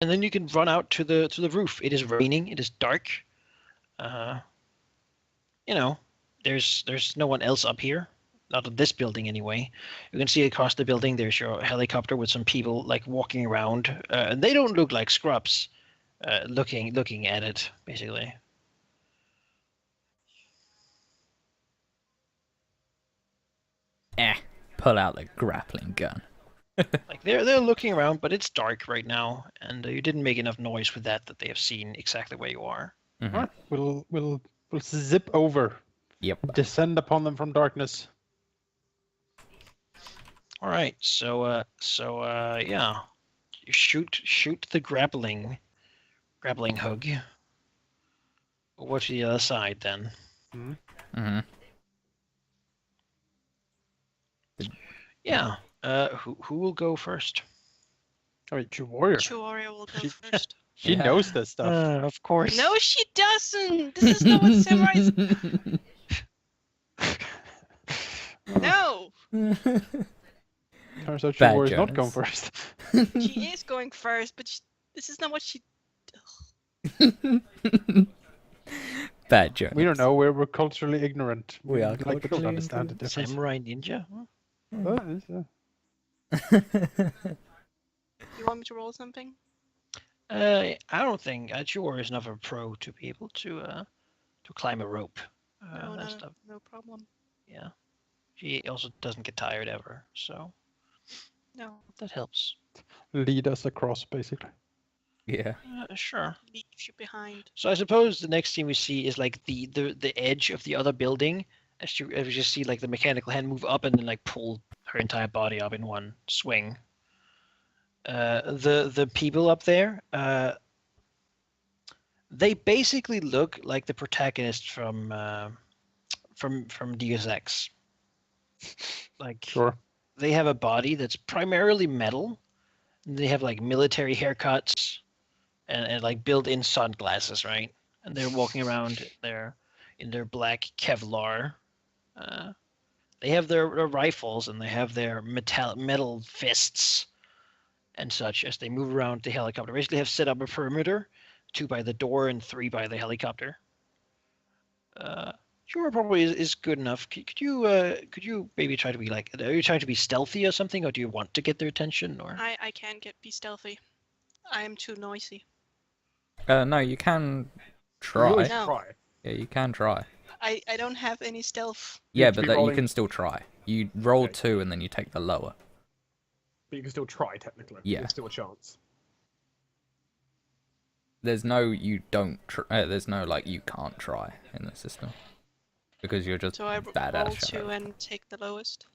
and then you can run out to the roof. It is raining. It is dark. You know, there's no one else up here. Not at this building anyway. You can see across the building there's your helicopter with some people like walking around. They don't look like scrubs. Looking at it basically. Pull out the grappling gun. Like they're looking around, but it's dark right now, and you didn't make enough noise with that they have seen exactly where you are. Mm-hmm. All right, we'll zip over. Yep. Descend upon them from darkness. All right, so yeah, you shoot the grappling hook. What's the other side then? Mm-hmm. Yeah. Who will go first? Oh, wait, warrior. Warrior will go first. She knows this stuff. Of course. No, she doesn't. This is not what samurais. No, Turns out Bad warrior is not Jonas. going first. she is going first, but this is not what she. Bad joke. We don't know. We're culturally ignorant. We are like, we don't culturally understand the difference. Samurai ninja? Oh, it is, yeah. You want me to roll something? I don't think Chua is enough of a pro to be able to climb a rope. No, That stuff. no problem. Yeah. She also doesn't get tired ever, so No, that helps. Lead us across, basically. Yeah. Sure. leave you behind. So I suppose the next thing we see is like the edge of the other building, as you just see like the mechanical hand move up and then like pull her entire body up in one swing. The people up there, they basically look like the protagonist from Deus Ex. Like Sure. they have a body that's primarily metal. And they have like military haircuts and like built-in sunglasses, right? And they're walking around there in their black Kevlar. They have their rifles and they have their metal fists and such as they move around the helicopter. Basically, have set up a perimeter, 2 by the door and 3 by the helicopter. Sure, probably is good enough. Could you maybe try to be like? Are you trying to be stealthy or something, or do you want to get their attention? Or I can't be stealthy. I am too noisy. No, you can try. No. Try. Yeah, you can try. I don't have any stealth. Yeah, to but be that you rolling- can still try. You roll Okay. 2 and then you take the lower. But you can still try, technically. Yeah. There's still a chance. There's no you don't. There's no like you can't try in the system because you're just So I bad roll at 2 shadow. and take the lowest.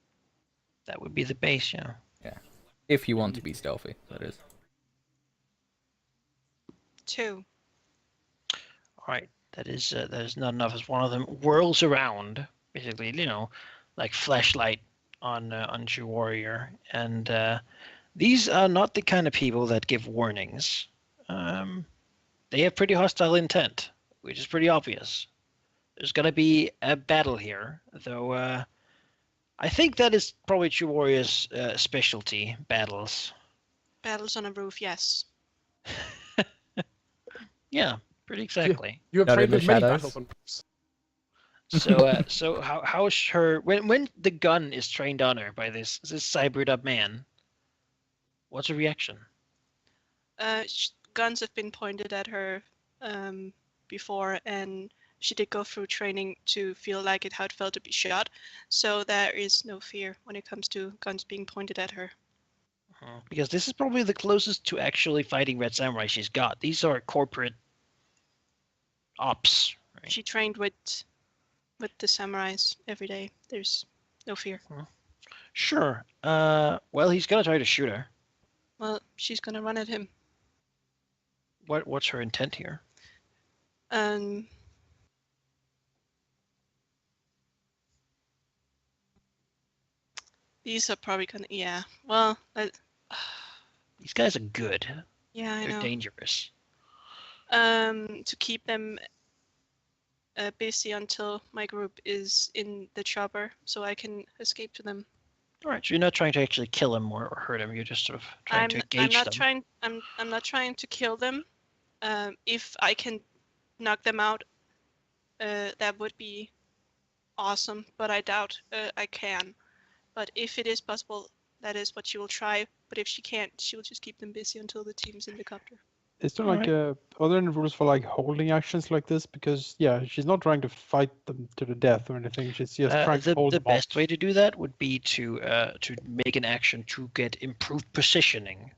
that would be the base, yeah. If you want to be stealthy, that is. 2. All right, that is not enough. As one of them whirls around, basically, like flashlight on True Warrior, and these are not the kind of people that give warnings. They have pretty hostile intent, which is pretty obvious. There's gonna be a battle here, though. I think that is probably True Warrior's specialty: battles. Battles on a roof, yes. Yeah, pretty exactly. You have Out in trained the with many shadows. battles on roofs. So how's her when the gun is trained on her by this cybered up man? What's her reaction? Guns have been pointed at her before, and she did go through training to feel like how it felt to be shot. So there is no fear when it comes to guns being pointed at her. Because this is probably the closest to actually fighting Red Samurai she's got. These are corporate ops. Right? She trained with the samurais every day. There's no fear. Sure. Well, he's gonna try to shoot her. Well, she's gonna run at him. What's her intent here? These are probably gonna. Yeah. Well. These guys are good. Yeah, I They're know. dangerous. To keep them busy until my group is in the chopper, so I can escape to them. All right, so you're not trying to actually kill him or hurt him. You're just sort of trying to engage them. I'm not trying to kill them. If I can knock them out, that would be awesome. But I doubt I can. But if it is possible, that is what she will try. But if she can't, she will just keep them busy until the team's in the copter. Is there like are there any rules for like holding actions like this? Because yeah, she's not trying to fight them to the death or anything. She's just trying to hold the them best off. way to do that would be to make an action to get improved positioning,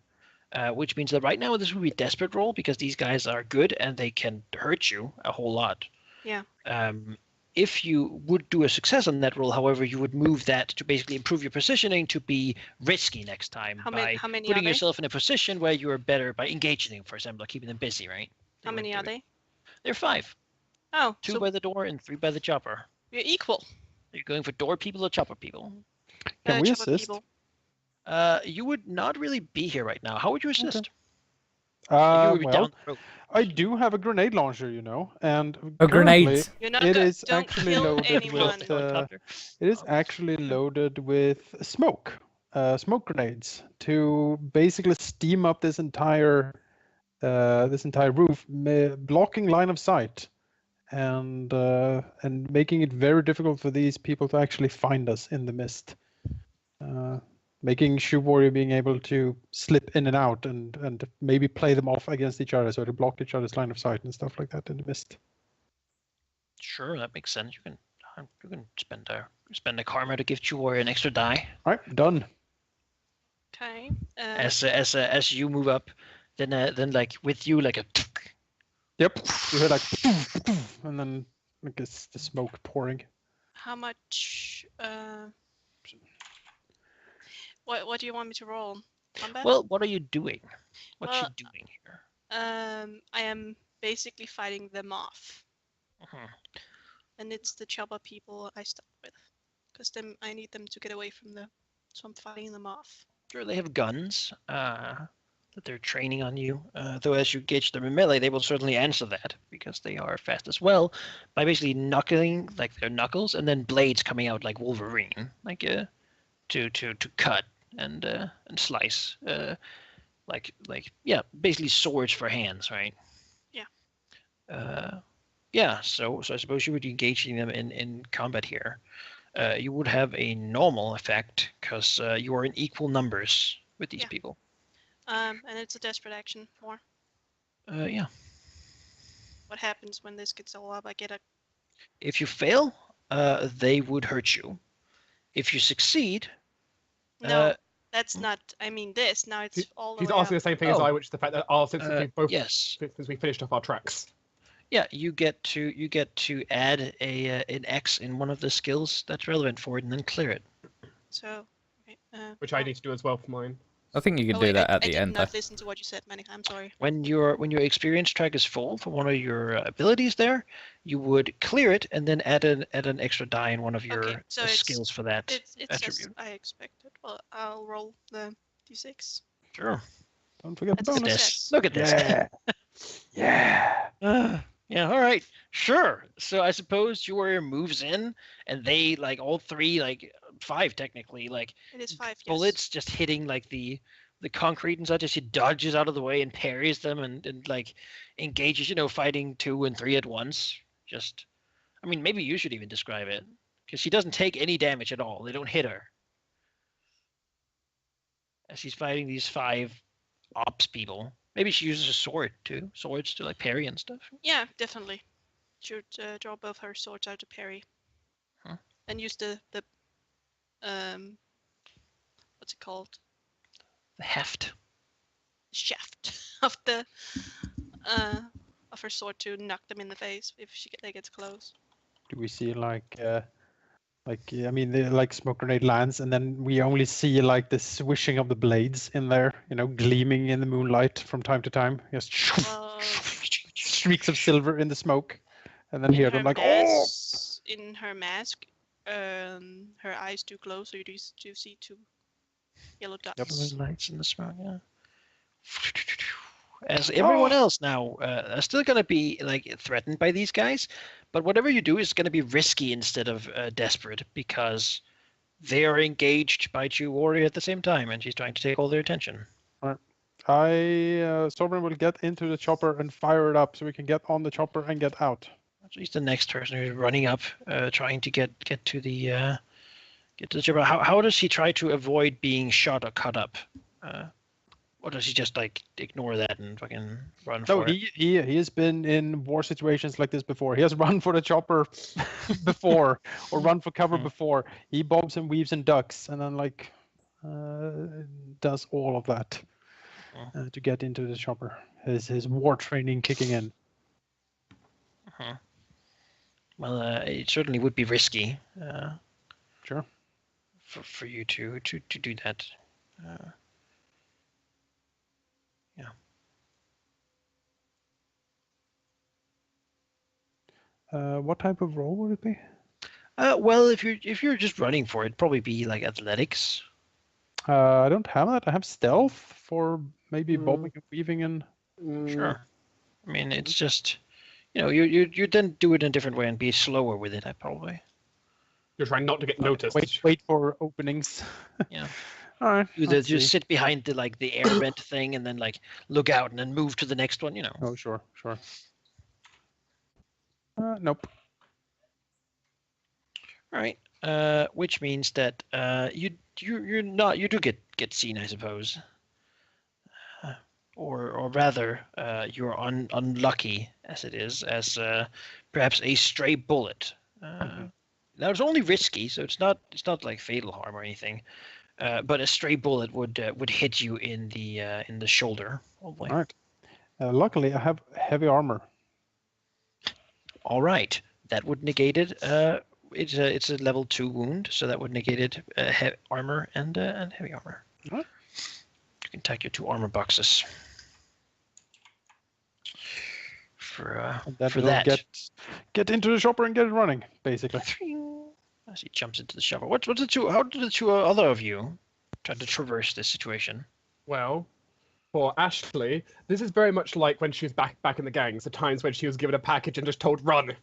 which means that right now this would be a desperate roll because these guys are good and they can hurt you a whole lot. Yeah. If you would do a success on that roll, however, you would move that to basically improve your positioning to be risky next time How by many putting are yourself in a position where you are better by engaging them, for example, or keeping them busy, right? How many are they? They're 5. Oh, 2 so by the door and 3 by the chopper. we're equal. Are you going for door people or chopper people? Can we Chopper assist? people. You would not really be here right now. How would you assist? Okay. You would be down Well, the road. I do have a grenade launcher, you know, and A currently grenade. You're not. it is Don't actually kill loaded anyone. with. Helicopter. It is actually loaded with smoke grenades to basically steam up this entire roof, blocking line of sight, and making it very difficult for these people to actually find us in the mist. Making Shoe Warrior being able to slip in and out and maybe play them off against each other, so to block each other's line of sight and stuff like that in the mist. Sure, that makes sense. You can spend a karma to give Chuwarrior an extra die. All right, done. Okay. As you move up, then like with you like a. Yep. You hear like, and then like it's the smoke pouring. How much? What do you want me to roll? Combat? Well, what are you doing? What's Well, you doing here? I am basically fighting them off, Mhm. and it's the chopper people I start with, because then I need them to get away from so I'm fighting them off. Sure, they have guns that they're training on you. Though as you gauge them in melee, they will certainly answer that because they are fast as well by basically knuckling like their knuckles and then blades coming out like Wolverine, like to cut and slice. Basically swords for hands, right? Yeah. Yeah. So I suppose you would engage them in combat here. You would have a normal effect because you are in equal numbers with these people. And it's a desperate action. More. Yeah. What happens when this gets all up? I get a. If you fail, they would hurt you. If you succeed, No, that's not. I mean this. Now it's all the She's way asking up. the same thing as I, which is the fact that since we both yes. since we finished off our tracks. Yeah, you get to add an X in one of the skills that's relevant for it, and then clear it. So. Okay, Which I need to do as well for mine. I think you can do that at the end. I did not listen to what you said, Manny. I'm sorry. When your experience track is full for one of your abilities, there, you would clear it and then add an extra die in one of your skills for that It's attribute. as I expected. Well, I'll roll the d6. Sure. Don't forget the That's a bonus. success. Look at this. Yeah. Yeah. All right. Sure. So I suppose your warrior moves in, and they like all three, like 5 technically, like It is 5. Yes. bullets just hitting like the concrete and such as he dodges out of the way and parries them and like engages, fighting 2 and 3 at once. Just, I mean, maybe you should even describe it because she doesn't take any damage at all. They don't hit her as she's fighting these 5 ops people. Maybe she uses a sword too, swords to like parry and stuff. Yeah, definitely. Should draw both her swords out to parry. Huh. And use the what's it called? The heft. Shaft of the of her sword to knock them in the face if they get close. Do we see I mean, like smoke grenade lands, and then we only see like the swishing of the blades in there, gleaming in the moonlight from time to time. Just streaks of silver in the smoke, and then hear them like, oh! In her mask, her eyes do glow, so you do see 2 yellow dots. Lights in the smoke, yeah. As everyone else now are still going to be like threatened by these guys, but whatever you do is going to be risky instead of desperate because they are engaged by Chu Warrior at the same time, and she's trying to take all their attention. Sovereign will get into the chopper and fire it up so we can get on the chopper and get out. So he's the next person who's running up, trying to get to the chopper. How does he try to avoid being shot or cut up? Or does he just like ignore that and fucking run for it? He has been in war situations like this before. He has run for the chopper before, or run for cover before. He bobs and weaves and ducks, and then does all of that to get into the chopper. His war training kicking in. Well, it certainly would be risky. Sure. For you to do that. What type of role would it be? Well, if you're just running for it, it'd probably be like athletics. I don't have that. I have stealth for maybe bobbing and weaving and. Sure. I mean, it's just, you then do it in a different way and be slower with it. Probably. You're trying not to get noticed. Wait for openings. Yeah. All right. You sit behind the air vent thing and then like look out and then move to the next one. Oh, sure. Nope. All right. Which means that you do get seen, I suppose. Or rather, you're unlucky as it is, as perhaps a stray bullet. Now it's only risky, so it's not like fatal harm or anything. But a stray bullet would hit you in the shoulder. Probably. All right. Luckily, I have heavy armor. All right, that would negate it. It's a level 2 wound, so that would negate it. Armor and heavy armor. What? You can take your 2 armor boxes for that. Get into the chopper and get it running, basically. As he jumps into the chopper. What's the two? How did the 2 other of you try to traverse this situation? Well, for Ashley, this is very much like when she was back in the gangs, the times when she was given a package and just told run.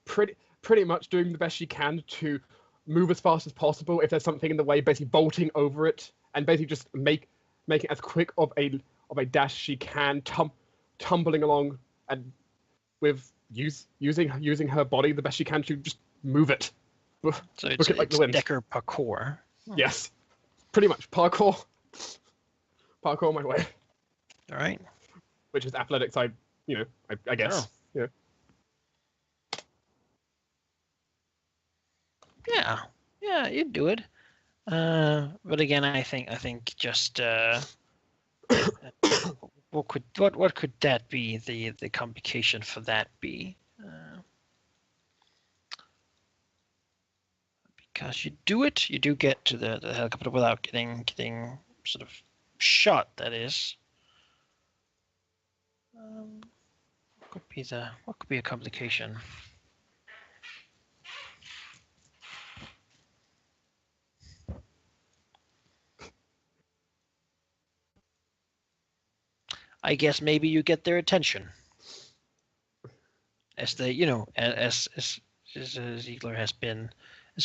Pretty much doing the best she can to move as fast as possible. If there's something in the way, basically bolting over it and basically just making as quick of a dash she can, tumbling along and with using her body the best she can to just move it. So it's Decker parkour. Yes, pretty much parkour my way. All right. Which is athletics, I guess. Sure. Yeah, you'd do it. But again, I think just what could that be? The complication for that be? Because you do get to the helicopter without getting sort of shot. That is. What could be a complication? I guess maybe you get their attention, as they, as Ziegler has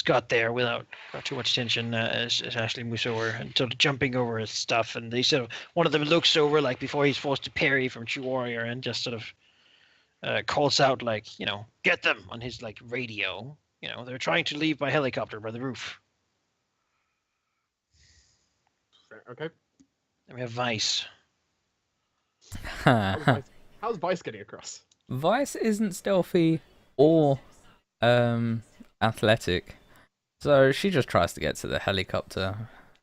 got there without too much attention, as Ashley moves over and sort of jumping over his stuff, and they sort of one of them looks over like before he's forced to parry from True Warrior and just sort of calls out like, get them on his like radio. They're trying to leave by helicopter by the roof. Okay. And we have Vice. How's Vice getting across? Vice isn't stealthy or athletic, so she just tries to get to the helicopter.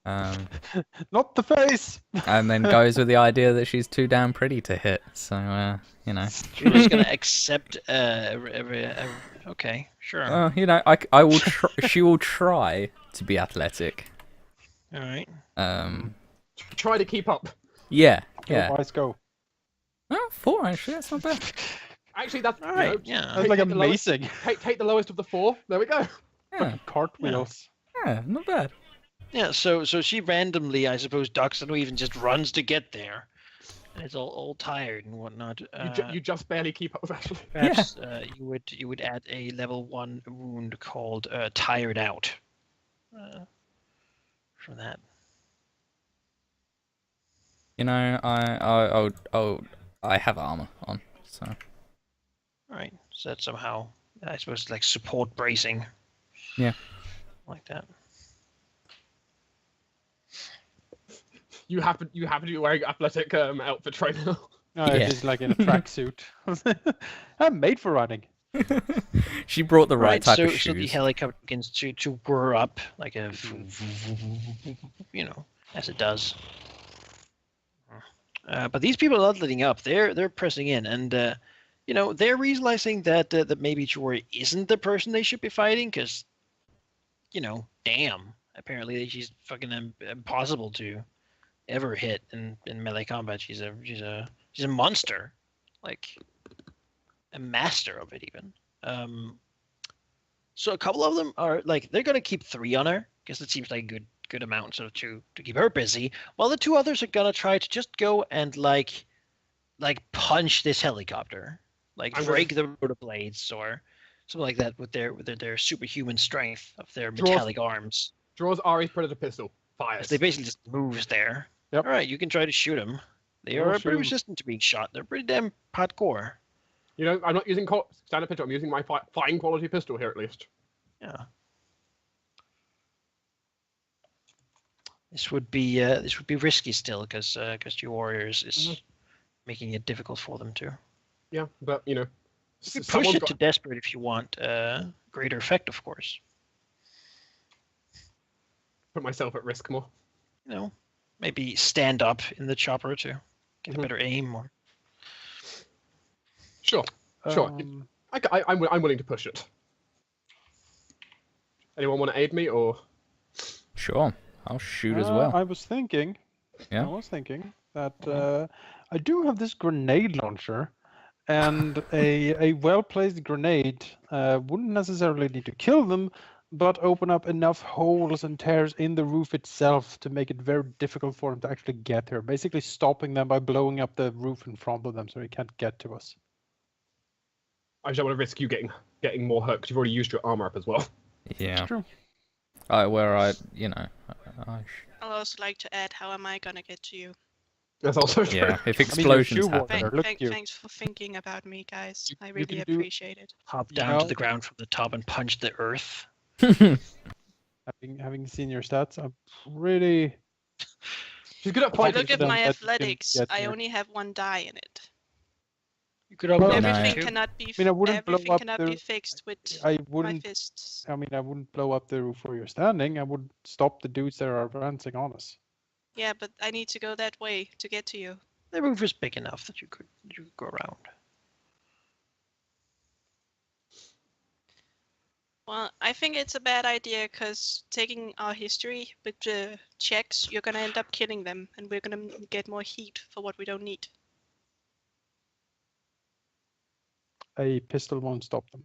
Not the face. And then goes with the idea that she's too damn pretty to hit. So She's just gonna accept. Okay, sure. I will. She will try to be athletic. All right. Try to keep up. Yeah. Vice, go. Oh, 4 actually. That's not bad. Actually, that's all right. Yeah. That's like amazing. Take the lowest of the 4. There we go. Yeah. Cartwheels. Yeah, not bad. Yeah. So she randomly, I suppose, ducks and even just runs to get there. and it's all tired and whatnot. You just barely keep up with Ashley. Perhaps you would add a level 1 wound called Tired Out for that. You know, I have armor on, so. All right, so that's somehow, I suppose, like support bracing. Yeah. Like that. You happen to be wearing athletic outfit right now. No, Yeah. she's like in a tracksuit. I'm made for running. She brought the right type so, of so the shoes. helicopter begins to whir up like a, as it does. But these people are not letting up. They're pressing in, and they're realizing that that maybe Jory isn't the person they should be fighting, because, damn, apparently she's fucking impossible to ever hit in melee combat. She's a monster, like a master of it even. So a couple of them are like, they're gonna keep 3 on her because it seems like a good amount, sort of to keep her busy, while the 2 others are gonna try to just go and like punch this helicopter, like break the rotor blades or something like that with their superhuman strength of their metallic arms. Draws Ari's Predator pistol. Fires. They basically just moves there. Yep. All right, you can try to shoot them. They are pretty resistant to being shot. They're pretty damn hardcore. I'm not using standard pistol. I'm using my fine quality pistol here at least. Yeah. This would be risky still, because your warriors is making it difficult for them to. Yeah, but You can push it to desperate if you want greater effect, of course. Put myself at risk more. Maybe stand up in the chopper to get a better aim. Or Sure. I'm willing to push it. Anyone want to aid me, or? Sure, I'll shoot as well. I was thinking that I do have this grenade launcher, and a well-placed grenade wouldn't necessarily need to kill them, but open up enough holes and tears in the roof itself to make it very difficult for them to actually get here. Basically stopping them by blowing up the roof in front of them so they can't get to us. I just don't want to risk you getting more hurt because you've already used your armor up as well. Yeah. It's true. I'll also like to add, how am I gonna get to you? That's also true. yeah, if your explosions shoe happen. water. Look at you. Thanks for thinking about me, guys. I you really can do- appreciate it. hop down to the ground from the top and punch the earth. Having seen your stats, I'm pretty. She's good at If you fighting. look at them my that you can athletics, get I here. only have 1 die in it. You could open Well, up Everything two. cannot be. I mean, I wouldn't blow everything up cannot the- be fixed with I my wouldn't. fists. I mean, I wouldn't blow up the roof where you're standing. I would stop the dudes that are advancing on us. Yeah, but I need to go that way to get to you. The roof is big enough that you could go around. Well, I think it's a bad idea because taking our history with the checks, you're gonna end up killing them, and we're gonna get more heat for what we don't need. A pistol won't stop them.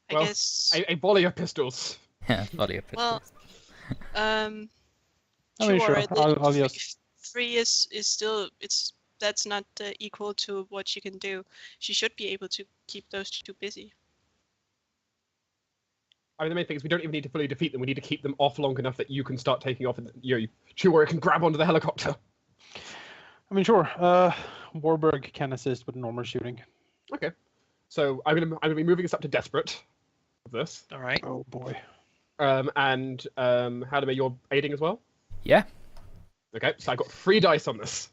I Well, guess. A volley of pistols. Yeah, body of Well, pistols. I mean, sure. sure. the I'll three- just. 3 is still that's not equal to what she can do. She should be able to keep those 2 busy. I mean, the main thing is we don't even need to fully defeat them. We need to keep them off long enough that you can start taking off, and Chihuahua can grab onto the helicopter. I mean, sure. Warburg can assist with normal shooting. Okay. So I'm gonna be moving us up to desperate. With this. All right. Oh boy. And Halldamir, you're aiding as well. Yeah. Okay. So I got 3 dice on this.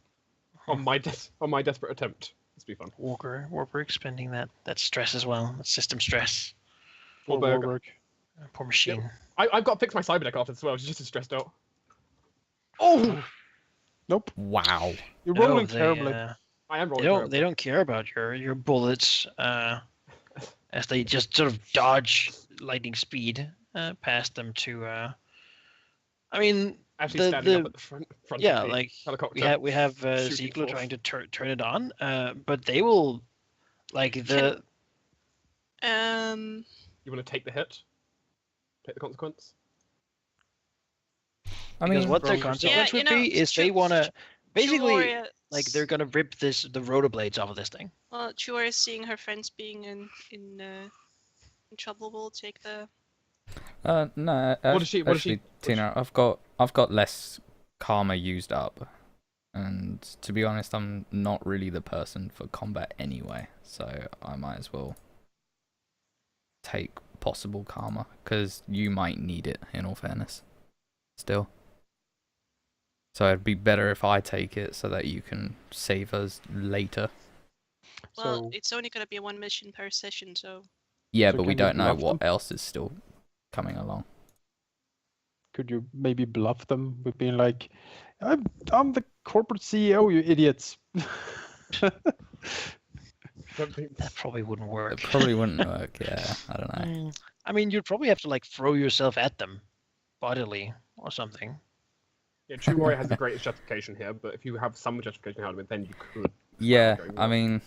On my desperate attempt. This will be fun. Warburg expending that stress as well. That system stress. Poor Warburg. Warburg. Poor machine. I've got to fix my cyberdeck after this as well. She's just as stressed out. Oh! Nope. Wow. You're No, rolling they, terribly. I am They rolling. don't. terribly. They don't care about your bullets as they just sort of dodge lightning speed past them to. I mean, Actually standing up at the front yeah, of the like helicopter. we have shooting Ziegler forth. trying to turn it on, but they will, like the. You want to take the hit? Take the consequence? I Because mean, what their Yeah, consequence would you know, be is sure. they want to Basically, Chuoria, like they're gonna rip the rotor blades off of this thing. well, Chuoria, seeing her friends being in trouble, will take the. No, What does she- actually, Tina, I've got less karma used up, and to be honest, I'm not really the person for combat anyway, so I might as well take possible karma because you might need it. In all fairness, still. So it'd be better if I take it so that you can save us later. Well, So it's only gonna be one mission per session, so. Yeah, So but we can you don't know bluff what them? else is still coming along. could you maybe bluff them with being like, I'm the corporate CEO, you idiots. Don't think- That probably wouldn't It work. probably wouldn't work. Yeah, I don't know. I mean, you'd probably have to like throw yourself at them, bodily or something. Yeah, True Warrior has the greatest justification here, but if you have some justification out of it, then you could. Yeah, going I well. mean,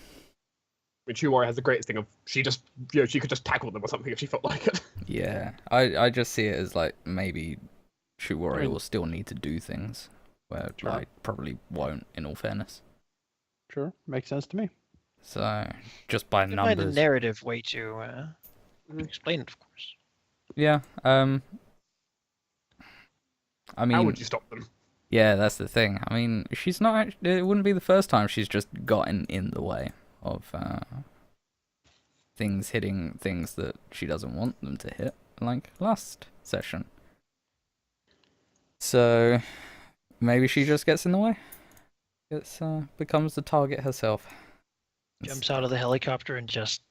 True Warrior has the greatest thing of she could just tackle them or something if she felt like it. yeah, I just see it as like maybe True Warrior mean- will still need to do things where Sure. I probably won't. In all fairness, Sure, makes sense to me. so just by You find a numbers, narrative way to explain it, of course. yeah. I mean, How would you stop them? yeah, that's the thing. I mean, she's not. It wouldn't be the first time she's just gotten in the way of things hitting things that she doesn't want them to hit, like last session. So maybe she just gets in the way. It's becomes the target herself. Jumps out of the helicopter and just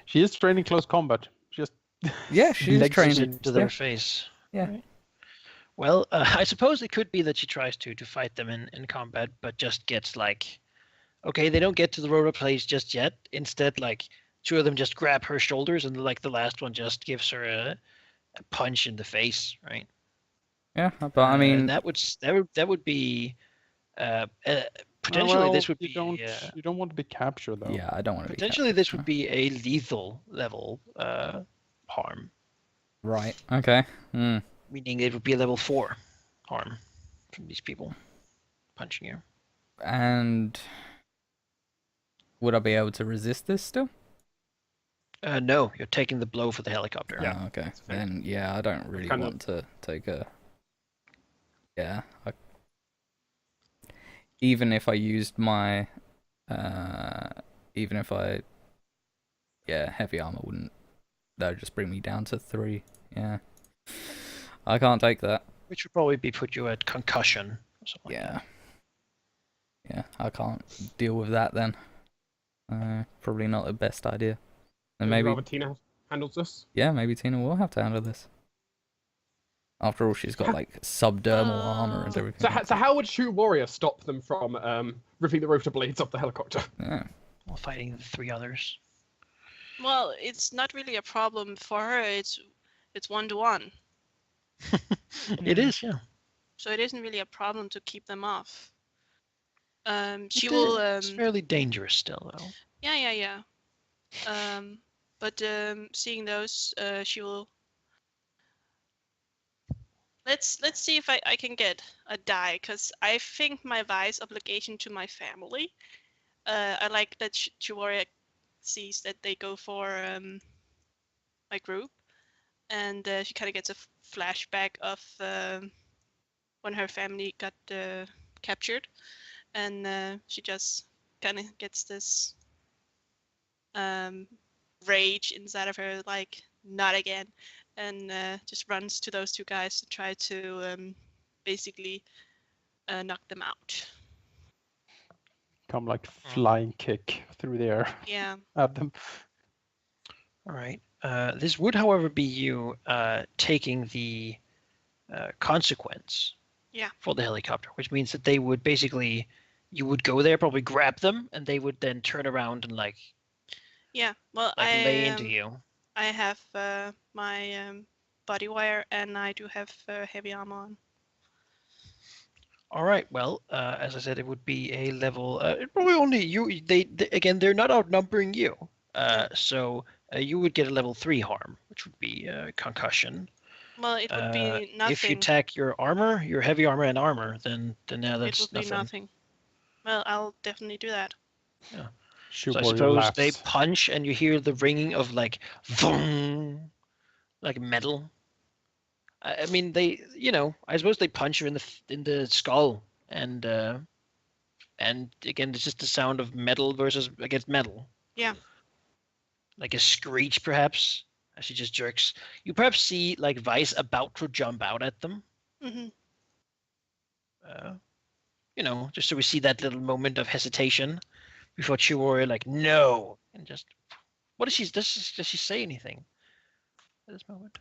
She is training close combat. Just Yeah, she's legs trained into yeah. their face. Yeah. Right. Well, I suppose it could be that she tries to fight them in combat, but just gets like, okay, they don't get to the rotor blades just yet. Instead, like two of them just grab her shoulders, and like the last one just gives her a punch in the face, right? Yeah, but I mean, that would be potentially well, this would you be you don't want to be captured though. yeah, I don't want to be potentially this would be a lethal level harm, right. Okay. Hmm. meaning it would be a level 4 harm from these people punching you. And would I be able to resist this still? No, you're taking the blow for the helicopter. Yeah. Oh, okay. that's fair. Then yeah, I don't really Kind of- want to take a. Yeah. Even if I used my, even if I, yeah, heavy armor wouldn't. That would just bring me down to 3. Yeah. I can't take that. Which would probably be put you at concussion or something. Yeah. Yeah, I can't deal with that then. Probably not the best idea. And Would you maybe, rather Tina handles this. yeah, maybe Tina will have to handle this. After all, she's got like subdermal armor and everything. So how would True Warrior stop them from ripping the rotor blades off the helicopter? Yeah. While fighting the 3 others. Well, it's not really a problem for her. It's 1-to-1, It is, yeah. so it isn't really a problem to keep them off. She It will. is. It's fairly dangerous still, though. Yeah. But seeing those, she will. Let's see if I can get a die, because I think my vice obligation to my family. I like that Chiwaria sees that they go for my group, and she kind of gets a flashback of when her family got captured, and she just kind of gets this rage inside of her, like, not again, and just runs to those 2 guys to try to basically knock them out. Come like flying kick through the air Yeah. at them. All right. This would, however, be you taking the consequence Yeah. for the helicopter, which means that they would basically, you would go there, probably grab them, and they would then turn around and like Yeah. Well, lay into you. I have my body wire, and I do have heavy armor on. All right. Well, as I said, it would be a level. Probably only you. They again, they're not outnumbering you. So you would get a level 3 harm, which would be concussion. Well, it would be nothing. If you tack your armor, your heavy armor and armor, then yeah, it that's would be nothing. Well, I'll definitely do that. Yeah. Shoot So I warrior suppose laughs. they punch and you hear the ringing of like, vroom, like metal. I mean, they, I suppose they punch her in the skull, and again, it's just the sound of metal versus against metal. Yeah. Like a screech, perhaps, as she just jerks. You perhaps see like Vice about to jump out at them. Mm-hmm. Just so we see that little moment of hesitation before Chiwarrior like no, and just what does she say anything at this moment?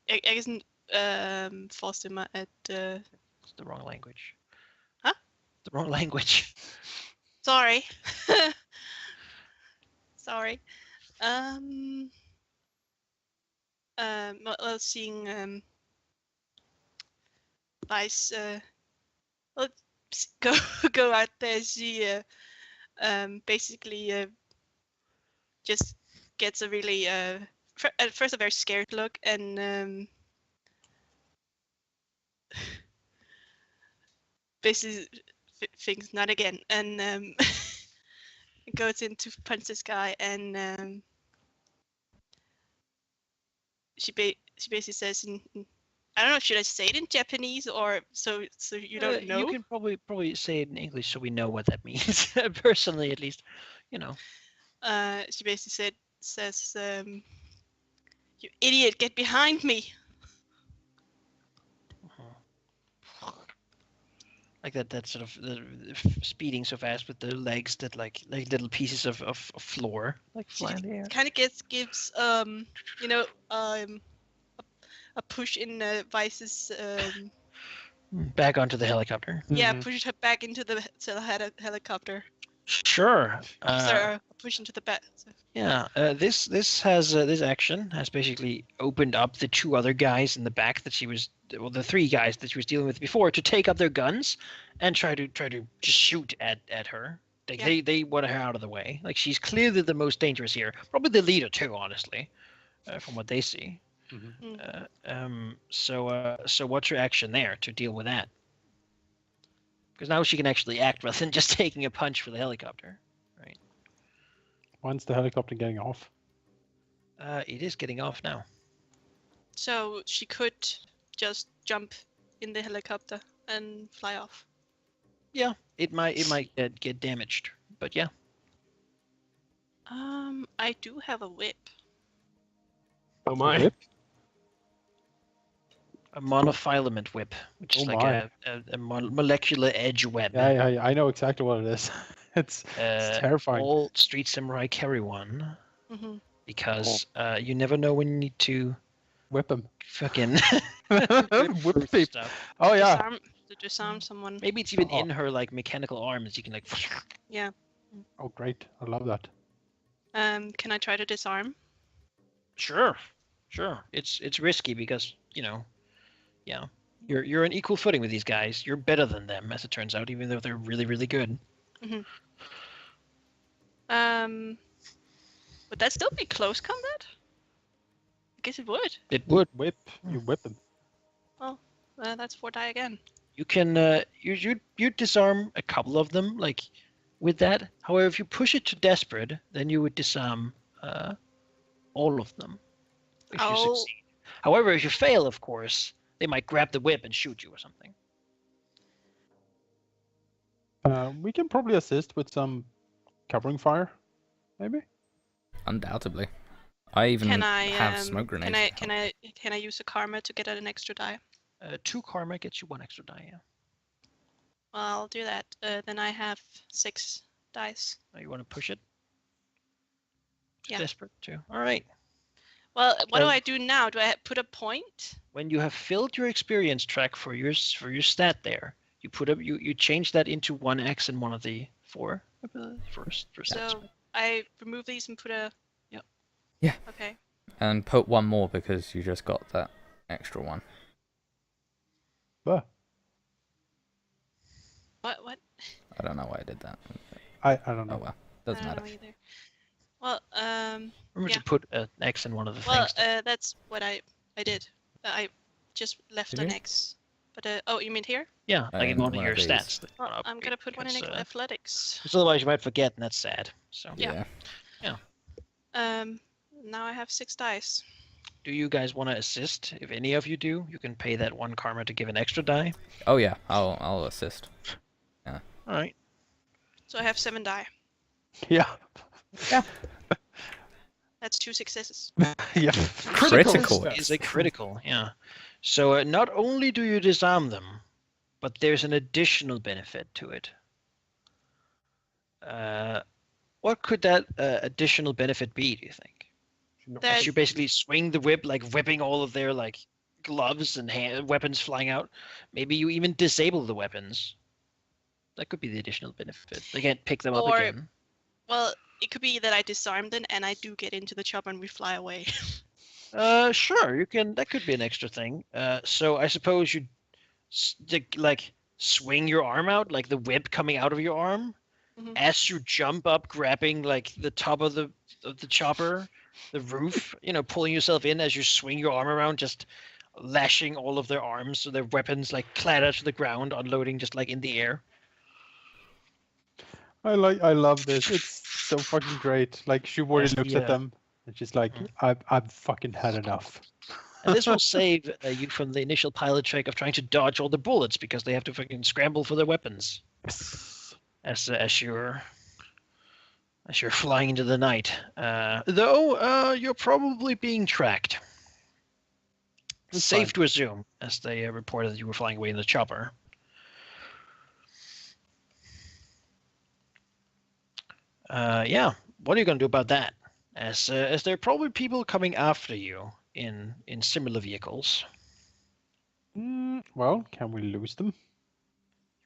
Jeg kan sådan forestille mig, at... It's the wrong language. Huh? The wrong language. Sorry. Sorry. Well, seeing Vice go out there, she basically just gets a really at first a very scared look, and basically thinks not again, and goes in to punch this guy, and she basically says in I don't know, should I say it in Japanese or so you don't know? You can probably say it in English so we know what that means. Personally, at least, She basically says, "You idiot, get behind me!" Like that sort of speeding so fast with the legs that like little pieces of floor like fly in the air. Kind of gives a push in Vice's back onto the helicopter. Yeah, pushes her back into the helicopter. Sure. Sorry, push into the back. So. Yeah. This action has basically opened up the two other guys in the back that the three guys that she was dealing with before to take up their guns and try to just shoot at her. They want her out of the way. Like she's clearly the most dangerous here, probably the leader too, honestly, from what they see. Mm-hmm. So what's your action there to deal with that? Because now she can actually act rather than just taking a punch for the helicopter, right? When's the helicopter getting off? It is getting off now. So she could just jump in the helicopter and fly off. Yeah, it might get damaged, but yeah. I do have a whip. Oh my! Whip? A monofilament whip, which is like a molecular edge web. Yeah, I know exactly what it is. It's terrifying. All street samurai carry one, because you never know when you need to whip him. Fucking whip people. Stuff. Oh yeah. Disarm someone. Maybe it's even in her like mechanical arms. You can like. Yeah. Oh great! I love that. Can I try to disarm? Sure. It's risky because you're on equal footing with these guys. You're better than them, as it turns out, even though they're really, really good. Would that still be close combat? I guess it would. It would. You whip them. Well, that's 4 die again. You can you disarm a couple of them like with that. However, if you push it to desperate, then you would disarm all of them. If you succeed. However, if you fail, of course, they might grab the whip and shoot you or something. We can probably assist with some covering fire, maybe. Undoubtedly. I even have smoke grenades. Can I use a karma to get an extra die? 2 karma gets you 1 extra die. Yeah. Well, I'll do that. Then I have 6 dice. Oh, you want to push it? Yeah. Desperate too. All right. Well, what do I do now? Do I put a point? When you have filled your experience track for your stat there, you put up you change that into 1x in one of the 4 first. So I remove these and put a. Yeah. Okay. And put 1 more because you just got that extra 1. What? What? I don't know why I did that. I don't know. Oh well, doesn't matter. Either. Well, Remember Yeah. to put an X in one of the well, things. that's what I did. I just left Did an you? X. But oh, you mean here? Yeah, like in in one of one your of these. stats. That you Well, wanna I'm upgrade, gonna put one in because, athletics. 'cause otherwise you might forget, and that's sad. So, Yeah. Yeah. Now I have 6 dice. do you guys want to assist? If any of you do, you can pay that 1 karma to give an extra die. Oh yeah, I'll assist. All right. So I have 7 die. Yeah. That's 2 successes. Yeah. Critical. success. Is a critical, yeah. So not only do you disarm them, but there's an additional benefit to it. What could that additional benefit be, do you think? That- As you basically swing the whip, like whipping all of their like gloves and weapons flying out. Maybe you even disable the weapons. That could be the additional benefit. They can't pick them up Or- again. Well, it could be that I disarm them and I do get into the chopper and we fly away. Sure, you can. That could be an extra thing. So I suppose you like swing your arm out, like the whip coming out of your arm, Mhm. as you jump up, grabbing like the top of the chopper, the roof. You know, pulling yourself in as you swing your arm around, just lashing all of their arms so their weapons like clatter to the ground, unloading just like in the air. I love this. It's so fucking great. Like Shubori Yes, looks the, at them and she's like, I've fucking had enough. And this will save you from the initial pilot check of trying to dodge all the bullets because they have to fucking scramble for their weapons as you're flying into the night. Though you're probably being tracked. That's Safe fine. to assume, as they reported that you were flying away in the chopper. Yeah, what are you going to do about that? As there are probably people coming after you in similar vehicles. Well, can we lose them? You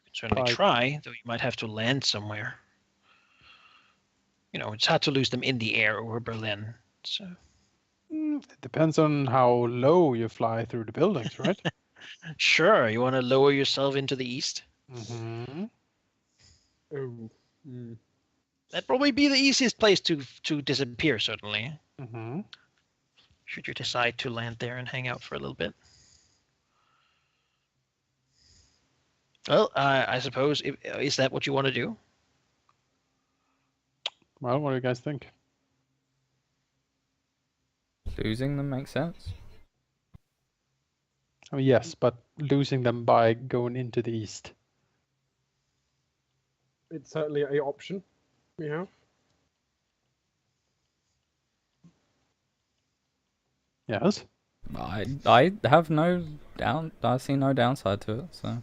can certainly Like- try, though you might have to land somewhere. You know, it's hard to lose them in the air over Berlin. So It depends on how low you fly through the buildings, right? sure, you want to lower yourself into the east? Mm-hmm. Oh. That'd probably be the easiest place to disappear, certainly. Mm-hmm. Should you decide to land there and hang out for a little bit. Well, I suppose, is that what you want to do? Well, what do you guys think? Losing them makes sense. I mean, yes, but losing them by going into the east. It's certainly an option we have. Yes. I have no I see no downside to it, so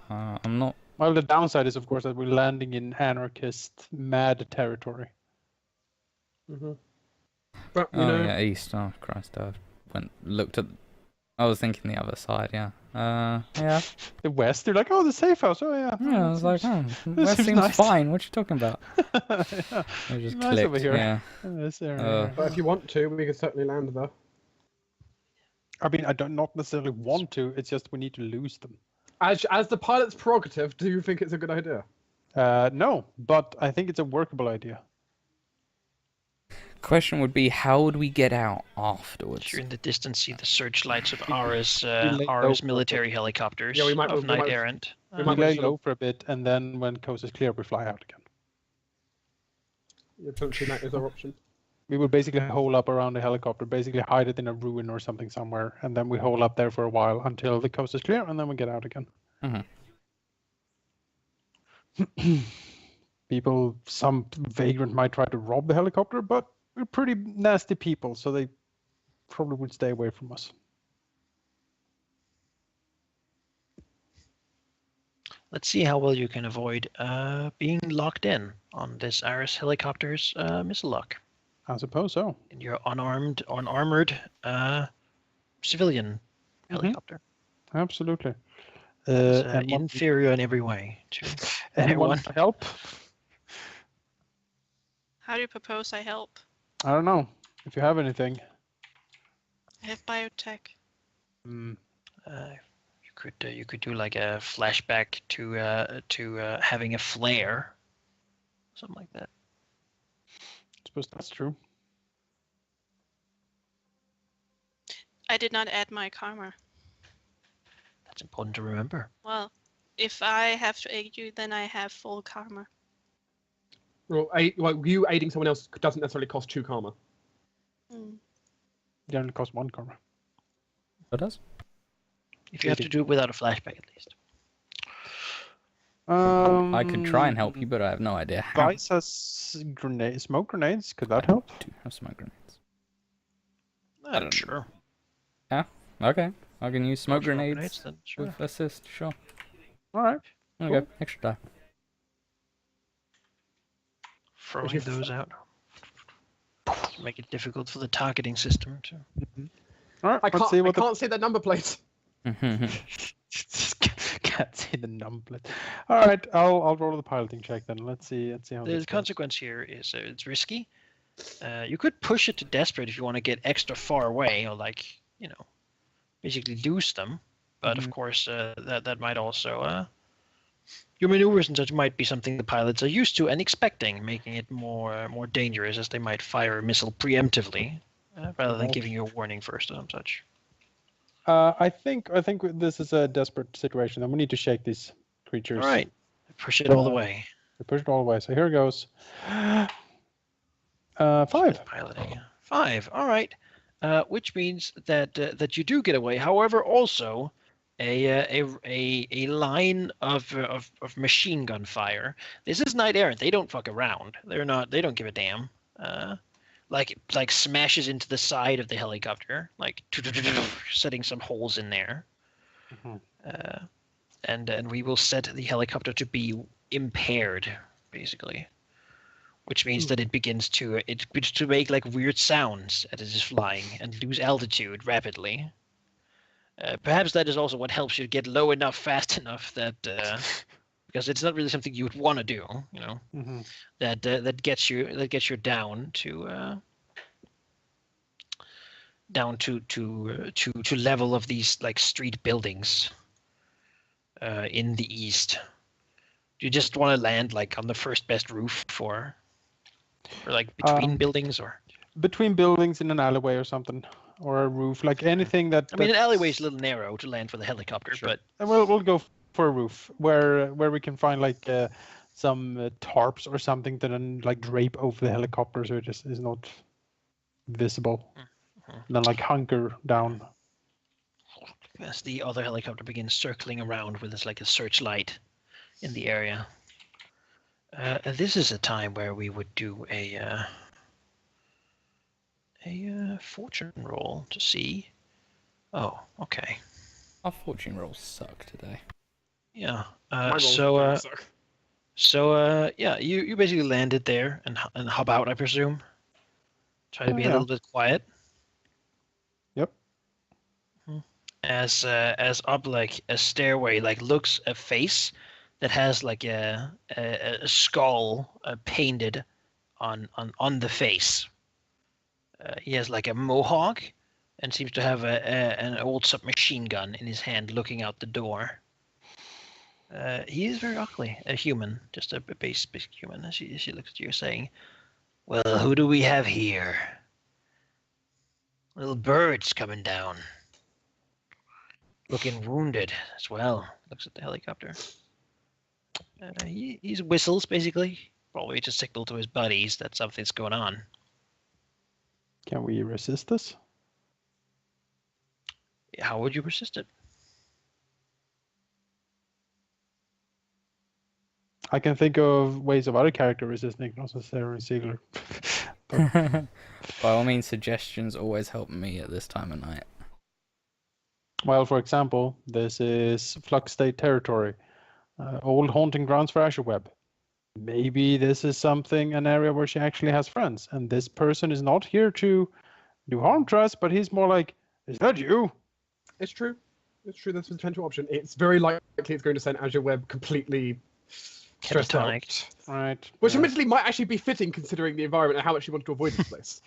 I'm not. Well, the downside is, of course, that we're landing in anarchist mad territory. But you Oh know, yeah, east. Oh Christ, looked at. I was thinking the other side. Yeah. Yeah. The west, you're like, oh, the safe house. Oh, yeah. Yeah. I was like, West seems seems nice. fine. What you talking about? Yeah, I just nice over clicked. here. Yeah. this area Uh, here. but if you want to, we can certainly land there. I mean, I don't not necessarily want to. It's just we need to lose them. As the pilot's prerogative, do you think it's a good idea? No, but I think it's a workable idea. Question would be, how would we get out afterwards? You're in the distance, see the searchlights of Ara's lay low Ara's for a military bit. helicopters Yeah, we might- of we Knight might- Errant. we We might lay sort of- low for a bit, and then when coast is clear, we fly out again. Yeah, potentially that is our option. We would basically hole up around the helicopter, basically hide it in a ruin or something somewhere, and then we hole up there for a while until the coast is clear, and then we get out again. People, some vagrant might try to rob the helicopter, but we're pretty nasty people, so they probably would stay away from us. Let's see how well you can avoid being locked in on this Aris helicopter's missile lock I suppose so. in your unarmored civilian helicopter. Absolutely. It's and one- inferior in every way to anyone everyone. help? How do you propose I help? I don't know. If you have anything. I have biotech. You could do like a flashback to having a flare, something like that. suppose that's true. I did not add my karma. That's important to remember. Well, if I have to aid you, then I have full karma. Well, you aiding someone else doesn't necessarily cost 2 karma. Mm. It only costs 1 karma. It does. If you have to do it without a flashback, at least. I could try and help you, but I have no idea how. Vice has smoke grenades. Could that help? I do have smoke grenades. I'm sure. Okay, I can use smoke Smoke grenades then, sure. with assist. Sure. All right. Okay, Cool. extra die. Throwing those out. Make it difficult for the targeting system to. All right. I Let's see what can't see that number plate. Can't see the number plate. All right. I'll roll the piloting check then. Let's see how. The this goes. consequence here is it's risky. You could push it to desperate if you want to get extra far away, or basically lose them. But of course, that might also your maneuvers and such might be something the pilots are used to and expecting, making it more dangerous, as they might fire a missile preemptively rather than giving you a warning first or some such. I think this is a desperate situation, and we need to shake these creatures. All right, push it all the way. We push it all the way. So here goes. 5. Piloting 5. All right, which means that you do get away. However, also a line of machine gun fire. This is Knight Errant. They don't fuck around. They don't give a damn. Like smashes into the side of the helicopter, like setting some holes in there. And we will set the helicopter to be impaired, basically, which means that it begins to make like weird sounds as it is flying and lose altitude rapidly. Perhaps that is also what helps you get low enough, fast enough that because it's not really something you would want to do, that gets you down to level of these like street buildings in the east. Do you just want to land like on the first best roof or like between buildings or Between buildings in an alleyway or something, or a roof, like anything that. I mean, an alleyway is a little narrow to land for the helicopter, Sure. but And we'll go for a roof where we can find like some tarps or something to then like drape over the helicopter so it just is not visible. And then like hunker down. as the other helicopter begins circling around with this like a searchlight in the area. This is a time where we would do a fortune roll to see. Oh, okay. Our fortune rolls suck today. Yeah. My rolls So suck. yeah, you basically landed there and hub out, I presume. Try to be a little bit quiet. Yep. As up like a stairway, like looks a face that has like a skull painted on the face. He has like a mohawk and seems to have an old submachine gun in his hand, looking out the door. He is very ugly, a human, just a basic human. As she looks at you, saying, "Well, who do we have here? Little bird's coming down, looking wounded as well." Looks at the helicopter. He whistles basically, probably to signal to his buddies that something's going on. Can we resist this? How would you resist it? I can think of ways of other character resisting, not necessarily Ziegler. By all means, suggestions always help me at this time of night. Well, for example, this is Flux State territory, old haunting grounds for Azureweb. Maybe this is an area where she actually has friends, and this person is not here to do harm to us, but he's more like, "Is that you?" It's true. It's true. That's a potential option. It's very likely it's going to send Azureweb completely stressed out. Catatonic. Right. Which yeah. admittedly might actually be fitting considering the environment and how much you want to avoid this place.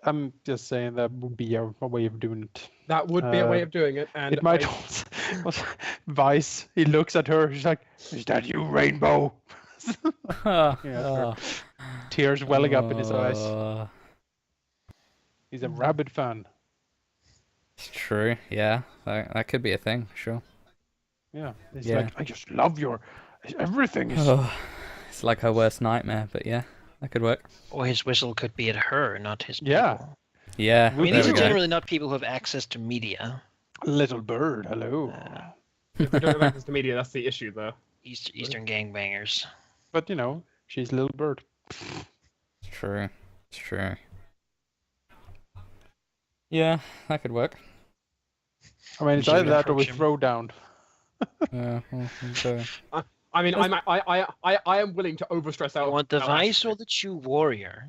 I'm just saying that would be a way of doing it. That would be a way of doing it. And It might also Vice, he looks at her, he's like, "Is that you, Rainbow?" Yeah, sure. Tears welling up in his eyes. He's a rabid fan. It's true. Yeah, that could be a thing. Sure. Yeah, he's Yeah. like, I just love your everything. Is... It's like her worst nightmare, but yeah, that could work. Or his whistle could be at her, not his Yeah. people. Yeah. I mean, there these we are go. generally not people who have access to media. Little bird, hello. If they don't have access to media, that's the issue, though. Eastern gangbangers. But you know, she's little bird. It's true. It's true. Yeah, that could work. I mean, it's Should we either that or we approach him? throw down. Yeah. Okay. I mean, I am willing to overstress out. You want the out Vice Ashley. or the Chew Warrior?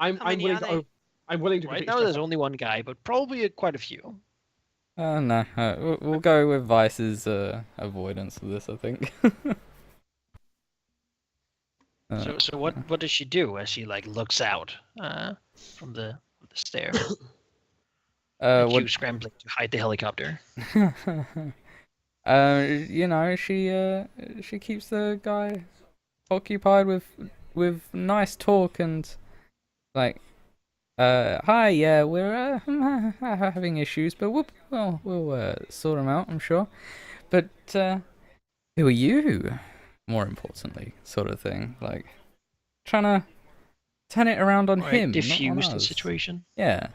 I'm How many willing are to. they? I'm willing to. Right completely now, stress there's out. only one guy, but probably quite a few. No, we'll go with Vice's avoidance of this, I think. So what does she do as she like looks out from the stair? Like what? you scrambling to hide the helicopter. You know, she keeps the guy occupied with nice talk and like, hi, yeah, we're having issues, but we'll sort them out, I'm sure. But who are you? More importantly, sort of thing, like trying to turn it around on Right, him, not on diffuse the us. situation. Yeah.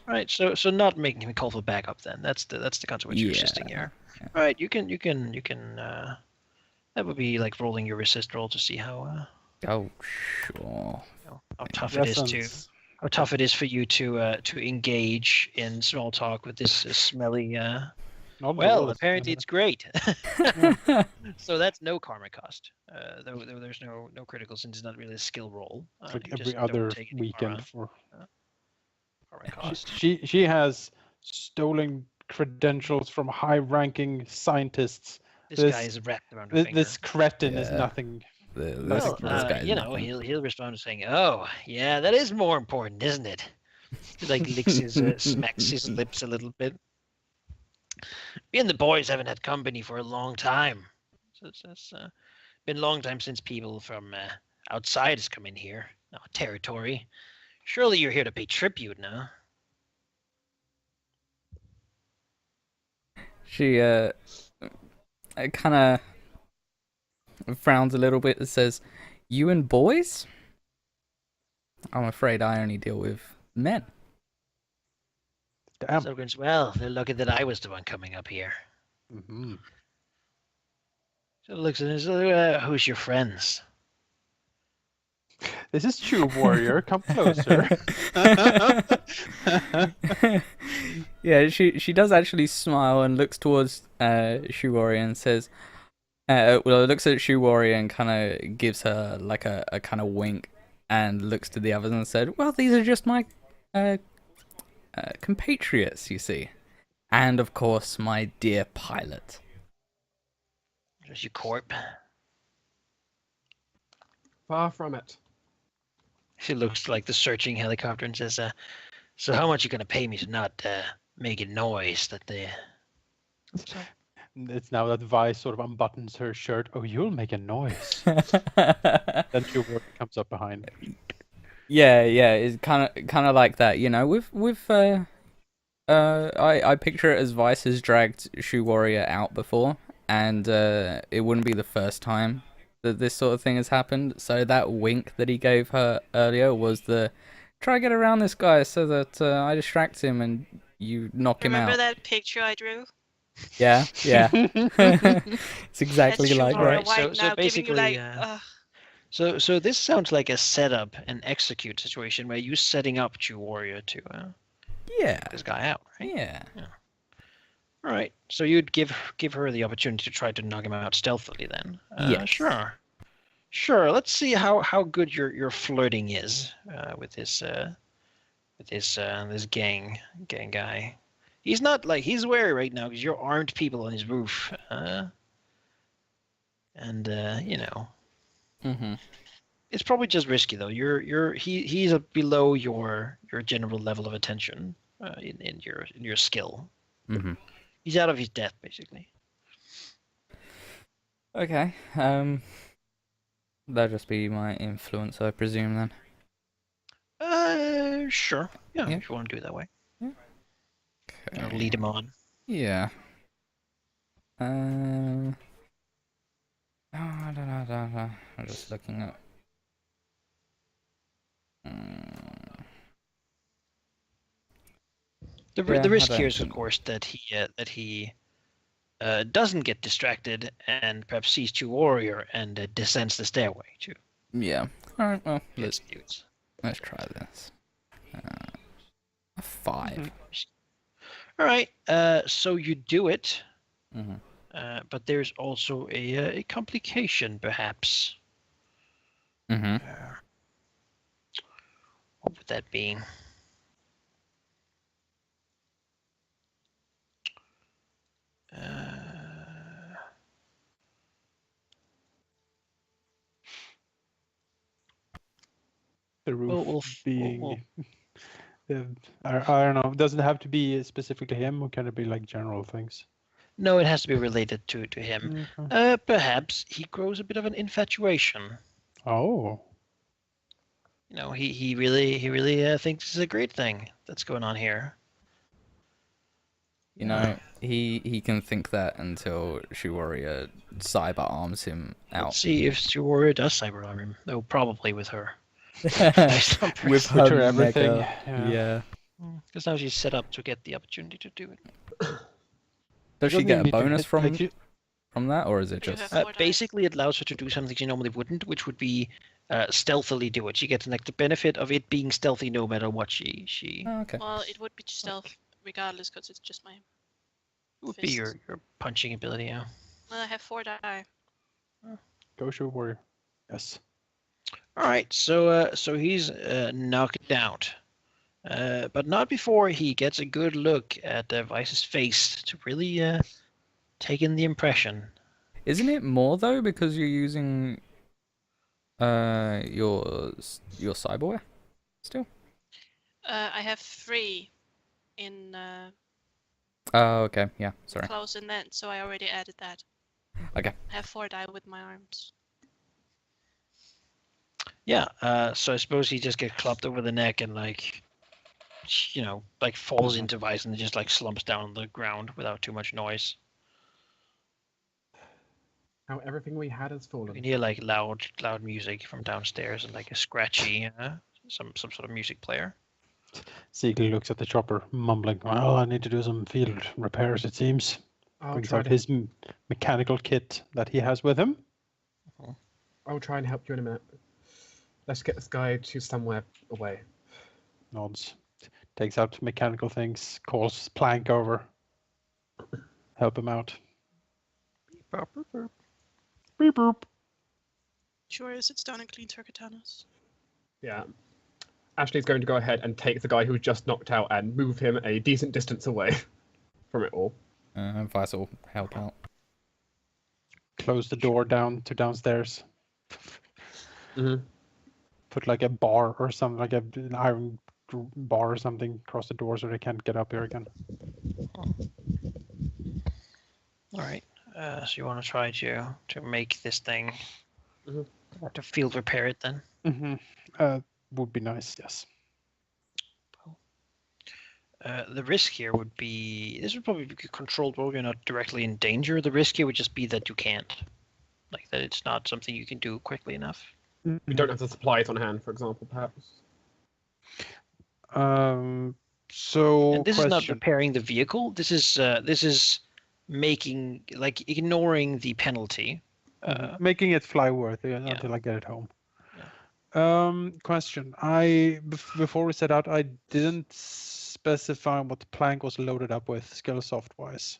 Right, so not making him call for backup then. That's the consequence you're resisting here. Yeah. Right, you can that would be like rolling your resist roll to see how Oh, sure. how tough it is to Essence. how tough it is for you to engage in small talk with this smelly Not well, roll, apparently it's great. So that's no karma cost. Though there's no critical since it's not really a skill roll. It's like You every just don't other take any weekend for. karma cost. She has stolen credentials from high-ranking scientists. This this- guy is wrapped around her finger. This cretin is Yeah. nothing. This Well, guy's you know, nothing. he'll respond saying, "Oh, yeah, that is more important, isn't it?" He like licks his, smacks his lips a little bit. Me and the boys haven't had company for a long time. So it's been a long time since people from outside has come in here, our territory. Surely you're here to pay tribute, no? She kind of frowns a little bit and says, "You and boys? I'm afraid I only deal with men." Damn. So goes, well, they're lucky that I was the one coming up here. Mhm. So looks at him, who's your friends? This is Chew Warrior. Come closer. Yeah, she does actually smile and looks towards Shoe Warrior and says, looks at Shoe Warrior and kind of gives her like a kind of wink and looks to the others and said, "Well, these are just my compatriots, you see, and of course my dear pilot." There's your corp. Far from it. She looks like the searching helicopter and says, so how much are you going to pay me to not make a noise that they... It's now that Vi sort of unbuttons her shirt. Oh, you'll make a noise. Then Chew Warrior comes up behind. Yeah, it's kind of like that, you know. I picture it as Vice has dragged Shoe Warrior out before, and it wouldn't be the first time that this sort of thing has happened. So that wink that he gave her earlier was the try to get around this guy so that I distract him and you knock him Remember out. that picture I drew? Yeah. It's exactly That's like Sugar Alright, that. White so now, giving you basically, like, So this sounds like a setup and execute situation where you setting up Chew Warrior to Yeah. this guy out, right? Yeah. All right. So you'd give her the opportunity to try to knock him out stealthily, then. Yes. Sure. Let's see how good your flirting is with this gang guy. He's not like he's wary right now because you're armed people on his roof, and you know. Mm-hmm. It's probably just risky though. He's below your general level of attention in your skill. Mm-hmm. He's out of his depth basically. Okay. That'll just be my influence, I presume then. Sure. Yeah, Yeah. if you want to do it that way. Or Okay. lead him on. Yeah. I'm just looking at. The Yeah, I risk here don't is, of think. course, that he doesn't get distracted and perhaps sees two warrior and descends the stairway too. Yeah. All right. Well, Gets dudes. let's try this. A 5. All right. So you do it, Mm-hmm. but there's also a complication, perhaps. Mm-hmm. What would that be? The roof We'll being, I don't know. It doesn't have to be specifically him, or can it be like general things? no, it has to be related to him. Okay. Perhaps he grows a bit of an infatuation. Oh, You know, he really thinks this is a great thing that's going on here. You know, he can think that until Shiwarrior cyber arms him Let's out. see if Warrior does cyber arm him. Though probably with her. With Put her her everything. mega- yeah. Because now she's set up to get the opportunity to do it. Does she doesn't get even a need to bonus hit, from like, you- from that, or is it You just? have 4 die. Basically, it allows her to do something she normally wouldn't, which would be stealthily do it. She gets like the benefit of it being stealthy no matter what she Oh, okay. Well, it would be stealth regardless because it's just my. would be your punching ability. Yeah. Well, I have 4 die. Go show warrior. Yes. All right, so he's knocked out, but not before he gets a good look at Vice's face to really take in the impression. Isn't it more though because you're using your cyberware still? I have 3 in Oh, okay. Yeah. Sorry. close and then, so I already added that. Okay. I have 4 die with my arms. Yeah, so I suppose he just gets clubbed over the neck and like, you know, like falls into Vice and just like slumps down on the ground without too much noise. How everything we had has You fallen. can hear like loud music from downstairs and like a scratchy, some sort of music player. Siegel looks at the chopper, mumbling, "Well, I need to do some field repairs, it seems." I'll Brings try out to. his mechanical kit that he has with him. I'll try and help you in a minute. Let's get this guy to somewhere away. Nods. Takes out mechanical things, calls Plank over. Help him out. Beep boop. Sure, sits down and cleans her katanas. Yeah. Ashley's going to go ahead and take the guy who was just knocked out and move him a decent distance away from it all. Vice will help out. Close the door down to downstairs. Mm-hmm. Put like a bar or something, like an iron bar or something across the door so they can't get up here again. All right. So you want to try to make this thing, or to field repair it then? Would be nice, yes. The risk here would be, this would probably be controlled while you're not directly in danger. The risk here would just be that you can't, like that it's not something you can do quickly enough. We don't have the supplies on hand, for example, perhaps. So And this is not question. repairing the vehicle. This is making, like, ignoring the penalty. Making it fly worthy until I get it home. Question. Before we set out, I didn't specify what the Plank was loaded up with, skill soft wise.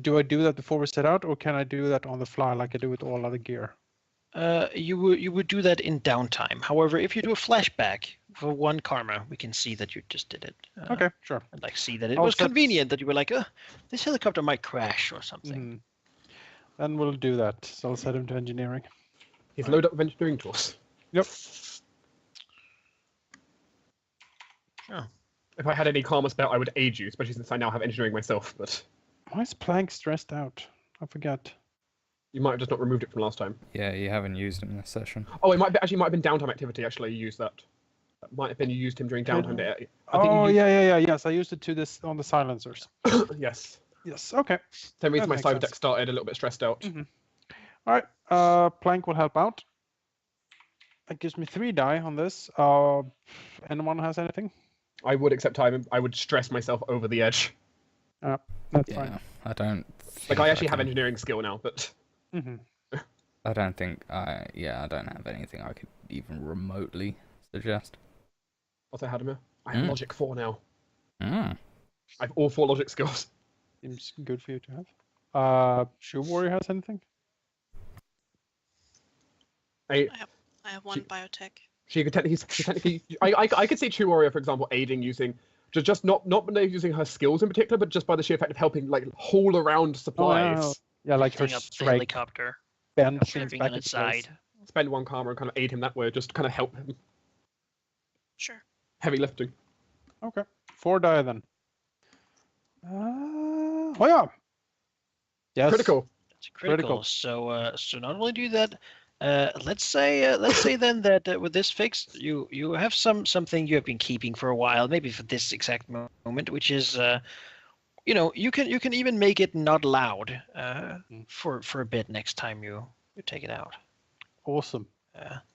Do I do that before we set out, or can I do that on the fly like I do with all other gear? You would do that in downtime. However, if you do a flashback for 1 karma, we can see that you just did it. Okay, sure. And like see that it I'll was set- convenient that you were like, this helicopter might crash or something. Then we'll do that. So I'll set him to engineering. He's loaded up with engineering tools. Yep. Oh. If I had any karma spell, I would aid you, especially since I now have engineering myself. But Why is Plank stressed out? I forget. You might have just not removed it from last time. Yeah, you haven't used him this session. Oh, it might have been downtime activity. Actually, you used that. That might have been you used him during downtime day. I think Oh you used... yeah. Yes, I used it to this on the silencers. Yes. Yes. Okay. Same reason That my makes cyber sense. deck started a little bit stressed out. Mm-hmm. All right. Plank will help out. That gives me 3 die on this. Anyone has anything? I would accept time. I would stress myself over the edge. That's Yeah, fine. I don't. Like think I actually have can- engineering skill now, but Mm-hmm. I don't think I. Yeah, I don't have anything I could even remotely suggest. also Halldamir. I have logic 4 now. Mm. I have all 4 logic skills. Seems good for you to have. Shoe Warrior has anything? I have 1 biotech. She could technically. I could see True Warrior, for example, aiding using just not using her skills in particular, but just by the sheer fact of helping like haul around supplies. Yeah, like her Lifting up the strike helicopter, bend things shipping back on into its place. side. Spend 1 karma and kind of aid him that way, just to kind of help him. Sure. Heavy lifting. Okay, 4 die then. Oh yeah. Yes. Critical. It's critical. So not only do that, let's say then that with this fix, you have something you have been keeping for a while, maybe for this exact moment, which is you can even make it not loud for a bit next time you take it out. Awesome.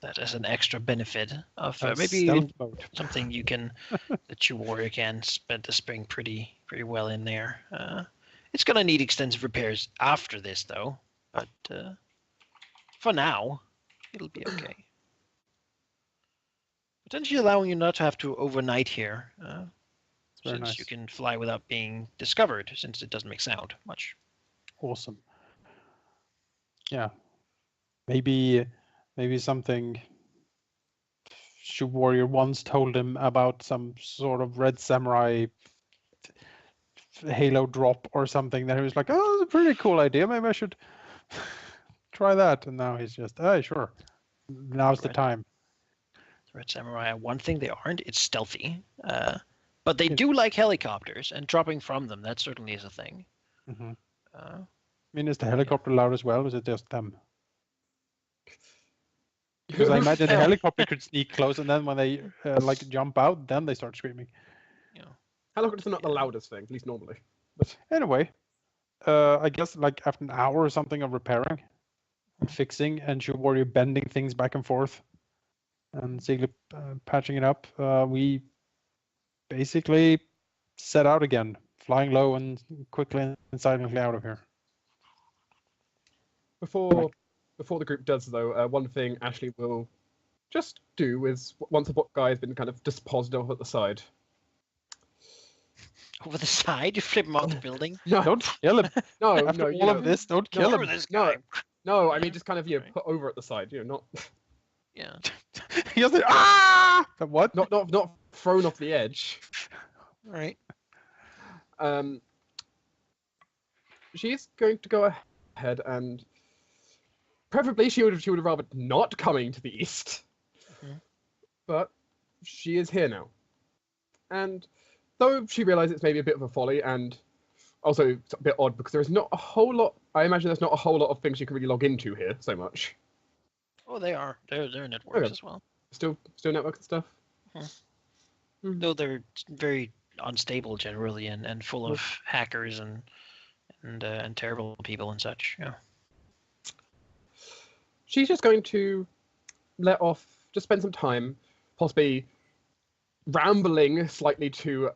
That is an extra benefit of That's maybe stealth mode. something you can that your warrior can spend the spring pretty well in there. It's gonna need extensive repairs after this though, but for now it'll be okay. Potentially allowing you not to have to overnight here, Very since nice. you can fly without being discovered, since it doesn't make sound much. Awesome. Yeah. Maybe something Shoe Warrior once told him about some sort of red samurai halo drop or something that he was like, oh, that's a pretty cool idea. Maybe I should try that. And now he's just, oh, sure. Now's the Right. time. The Red Samurai, one thing they aren't, it's stealthy. But they do like helicopters, and dropping from them, that certainly is a thing. Mm-hmm. I Uh, mean, is the helicopter loud as well? Or is it just them? Because I imagine the helicopter could sneak close, and then when they like jump out, then they start screaming. Helicopters are not the loudest thing, at least normally. Anyway, I guess like after an hour or something of repairing, and fixing, and Shoe Warrior bending things back and forth, and Ziegler patching it up, we basically set out again, flying low and quickly and silently out of here. Before the group does though, one thing Ashley will just do is once the bot guy has been kind of disposed of at the side. over the side, you flip him off the building. No, Don't kill him. no, After no. all of this, don't kill Over him. this No. guy. No, I mean just kind of put over at the side. Not Yeah. He doesn't. Ah! What? not thrown off the edge. All right. She's going to go ahead and preferably she would have rather not coming to the east, but she is here now, and though she realizes it's maybe a bit of a folly and also it's a bit odd because there is not a whole lot. I imagine there's not a whole lot of things you can really log into here so much. Oh, they are. They're networks Okay. as well. Still network and stuff. Though they're very unstable generally and full of hackers and terrible people and such. Yeah. She's just going to just spend some time, possibly rambling slightly to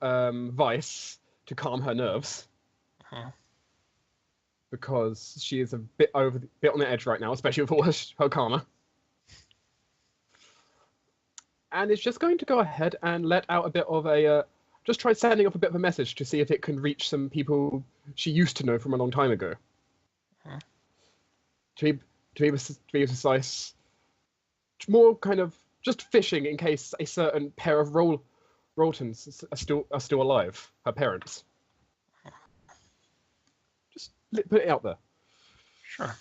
Vice to calm her nerves. Because she is a bit on the edge right now, especially with all her karma. And it's just going to go ahead and let out a bit of just try sending off a bit of a message to see if it can reach some people she used to know from a long time ago. To be precise, more kind of just fishing in case a certain pair of Roltons are still alive. Her parents. Just put it out there. Sure.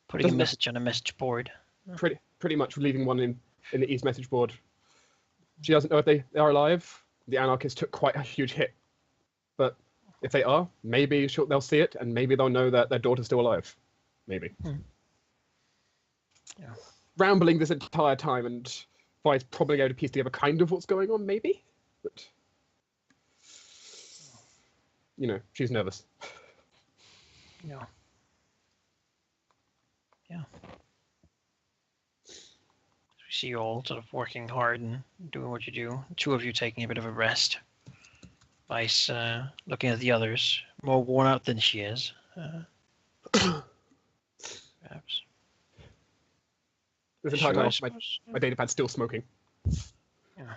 Putting a message on a message board. Pretty much leaving one in the East message board. She doesn't know if they are alive. The anarchists took quite a huge hit, but if they are, maybe they'll see it and maybe they'll know that their daughter's still alive. maybe. Yeah. Rambling this entire time, and Vi's probably able to piece together kind of what's going on, maybe. But she's nervous. Yeah. Yeah. We see you all sort of working hard and doing what you do. Two of you taking a bit of a rest. Vice looking at the others, more worn out than she is. Perhaps. This entire time, I my suppose. data pad's still smoking. Yeah.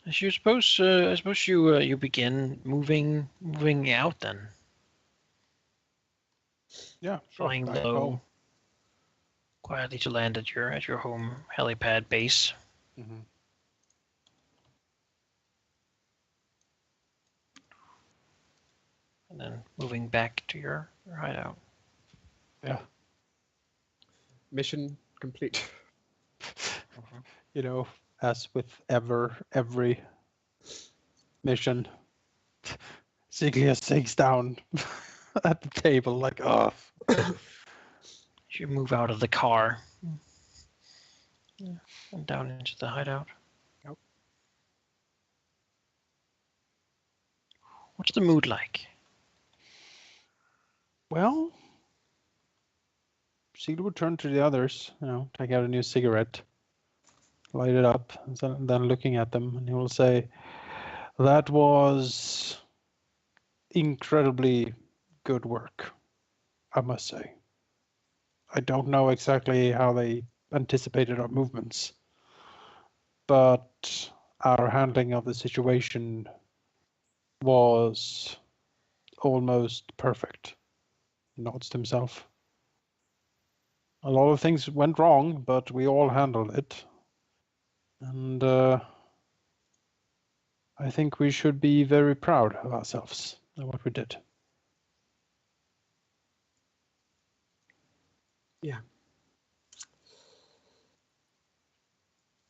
I suppose you begin moving out then. Yeah, sure. Flying Back low, home. quietly to land at your home helipad base. Mhm. And then moving back to your hideout. Yeah. Mission complete. As with every mission, Siglia sinks down at the table like, oh. You move out of the car. Yeah, and down into the hideout. Yep. What's the mood like? Well, Siglia would turn to the others, take out a new cigarette, light it up, and then looking at them, and he will say, "That was incredibly good work, I must say. I don't know exactly how they anticipated our movements, but our handling of the situation was almost perfect." He nods to himself. A lot of things went wrong, but we all handled it. And I think we should be very proud of ourselves and what we did. Yeah.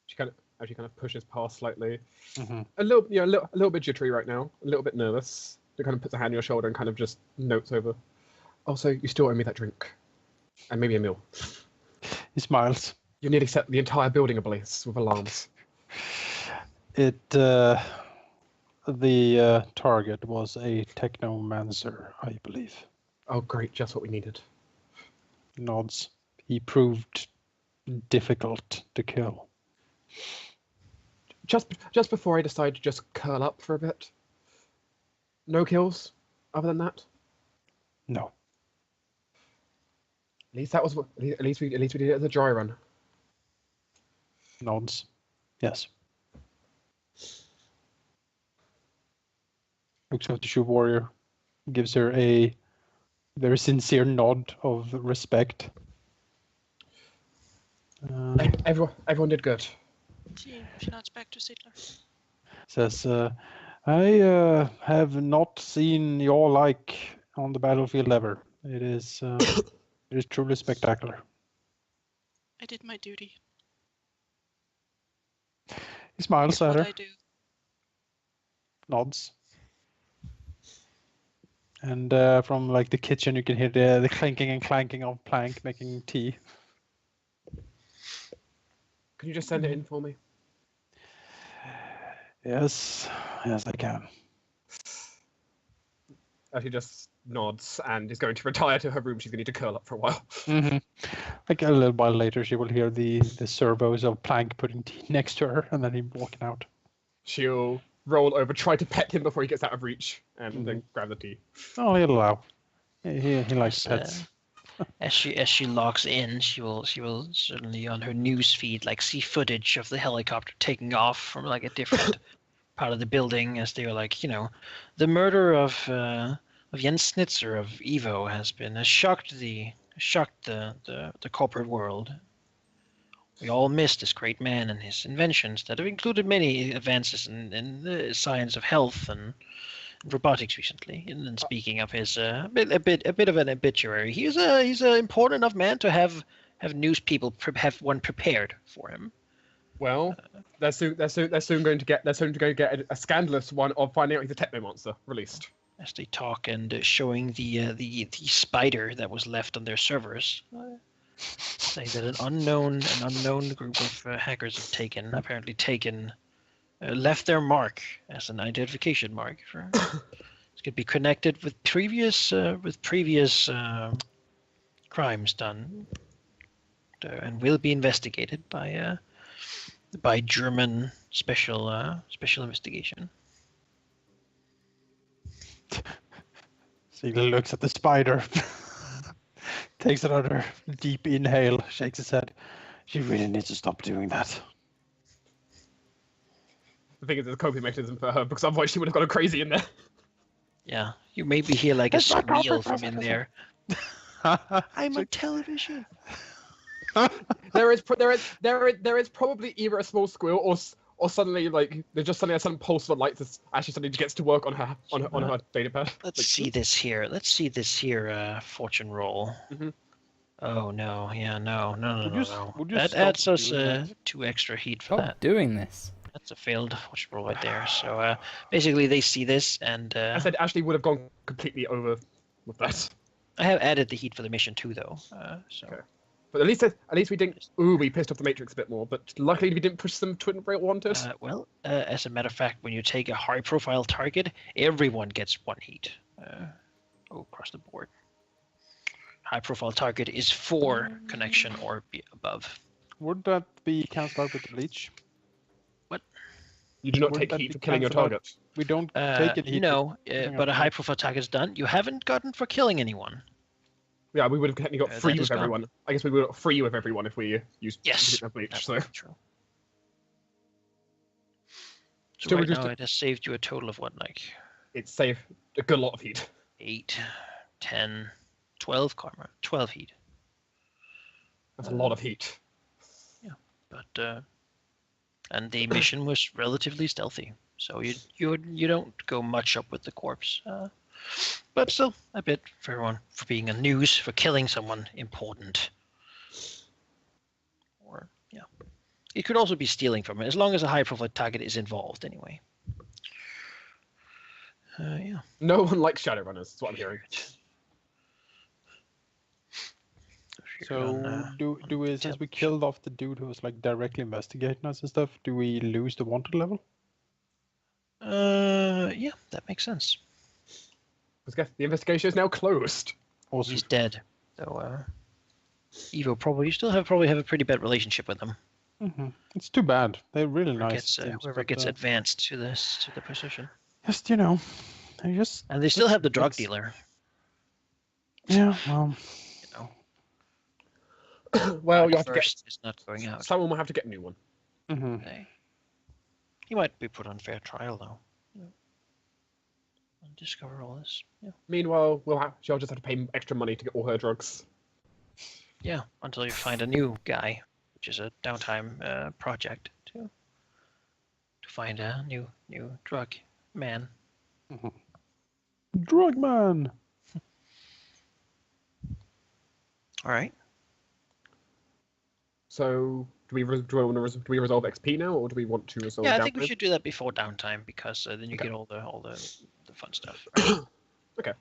She kind of pushes past slightly. Mm-hmm. A little bit jittery right now. A little bit nervous. She kind of puts a hand on your shoulder and kind of just notes over. Also, you still owe me that drink, and maybe a meal. He smiles. You nearly set the entire building ablaze with alarms. The target was a technomancer, I believe. Oh, great! Just what we needed. Nods. He proved difficult to kill. Just before I decide to just curl up for a bit. No kills, other than that. No. At least that was what. At least we did it as a dry run. Nods. Yes. Looks up to Shoe Warrior. Gives her a very sincere nod of respect. Everyone did good. She nods back to Sittler. Says, I have not seen your like on the battlefield ever. It is truly spectacular. I did my duty. He smiles at What her, I do. nods. And from like the kitchen, you can hear the clinking and clanking of plank making tea. Can you just send it in for me? Yes, I can. She just nods and is going to retire to her room. She's going to need to curl up for a while. Mm-hmm. Like a little while later, she will hear the servos of plank putting tea next to her, and then him walking out. She'll roll over, try to pet him before he gets out of reach, and then grab the tea. Oh, he'll allow. He likes pets. As she logs in, she will certainly on her news feed see footage of the helicopter taking off from a different part of the building as they were the murder of Jens Snitzer of Evo has shocked the corporate world. We all miss this great man and his inventions that have included many advances in the science of health and robotics recently. And then speaking of his a bit of an obituary, he's an important enough man to have news people have one prepared for him. Well, they're soon going to get a scandalous one of finding out he's a techno monster released. as they talk and showing the spider that was left on their servers, saying that an unknown group of hackers have apparently left their mark as an identification mark. It could be connected with previous crimes done, and will be investigated by German special investigation. Siegler looks at the spider, takes another deep inhale, shakes his head. She really needs to stop doing that. The thing is, it's a coping mechanism for her, because otherwise she would have gone crazy in there. Yeah, you maybe hear like a squeal from in there. I'm on television. There is probably either a small squeal or suddenly like there's just suddenly a sudden pulse of lights as she suddenly gets to work on her data pad. Let's see this here. Fortune roll. Mhm. Oh no, yeah, no. Would you That stop adds us doing that? 2 extra heat for Stop that. doing this. That's a failed fortune roll right there. So basically, they see this, and I said Ashley would have gone completely over with that. I have added the heat for the mission too, though. So Okay. But at least we didn't. We pissed off the Matrix a bit more. But luckily we didn't push them to where it wanted. as a matter of fact, when you take a high-profile target, everyone gets 1 heat across the board. High-profile target is 4 connection or above. Would that be cancelled out with the bleach? You do not Would take that heat be for killing your cancelled out? target. We don't take any heat. No, killing but a our high-profile target is done. You haven't gotten for killing anyone. Yeah, we would have technically got That free is with gone. everyone. I guess we would have got free with everyone if we used Yes, didn't have bleach. that's So very true. So Still right reduced now it- it has saved you a total of what, like it's safe. A good lot of heat. 8, 10, 12 karma, 12 heat. That's a lot of heat. But and the mission was relatively stealthy, so you don't go much up with the corpse. But still a bit for everyone for being a news for killing someone important. Or yeah, it could also be stealing from it as long as a high-profile target is involved anyway. Yeah. No one likes Shadowrunners. That's what I'm hearing. So do we, since we killed off the dude who was like directly investigating us and stuff, do we lose the wanted level? Yeah, that makes sense. Because the investigation is now closed. Awesome. He's dead, so Evo probably probably have a pretty bad relationship with him. It's too bad. They're really nice. Whoever gets advanced to the position. Just they just. And they still have the drug it's- dealer. Yeah. Well. Well, you have to get. First is not going out. Someone will have to get a new one. Okay. He might be put on fair trial though. And discover all this. Yeah. Meanwhile, she'll just have to pay extra money to get all her drugs. Yeah. Until you find a new guy, which is a downtime project to find a new drug man. Drug man. All right. So, do we resolve XP now, or do we want to resolve? Yeah, I think we downtime? should do that before downtime because then you Okay. get all the fun stuff. Okay.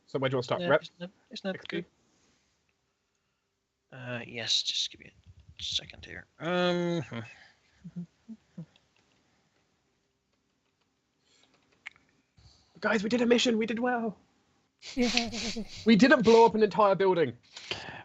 So where do you want to start? Yeah, Rep? isn't that XP? good? Yes, just give me a second here. Guys, we did a mission. We did well. We didn't blow up an entire building.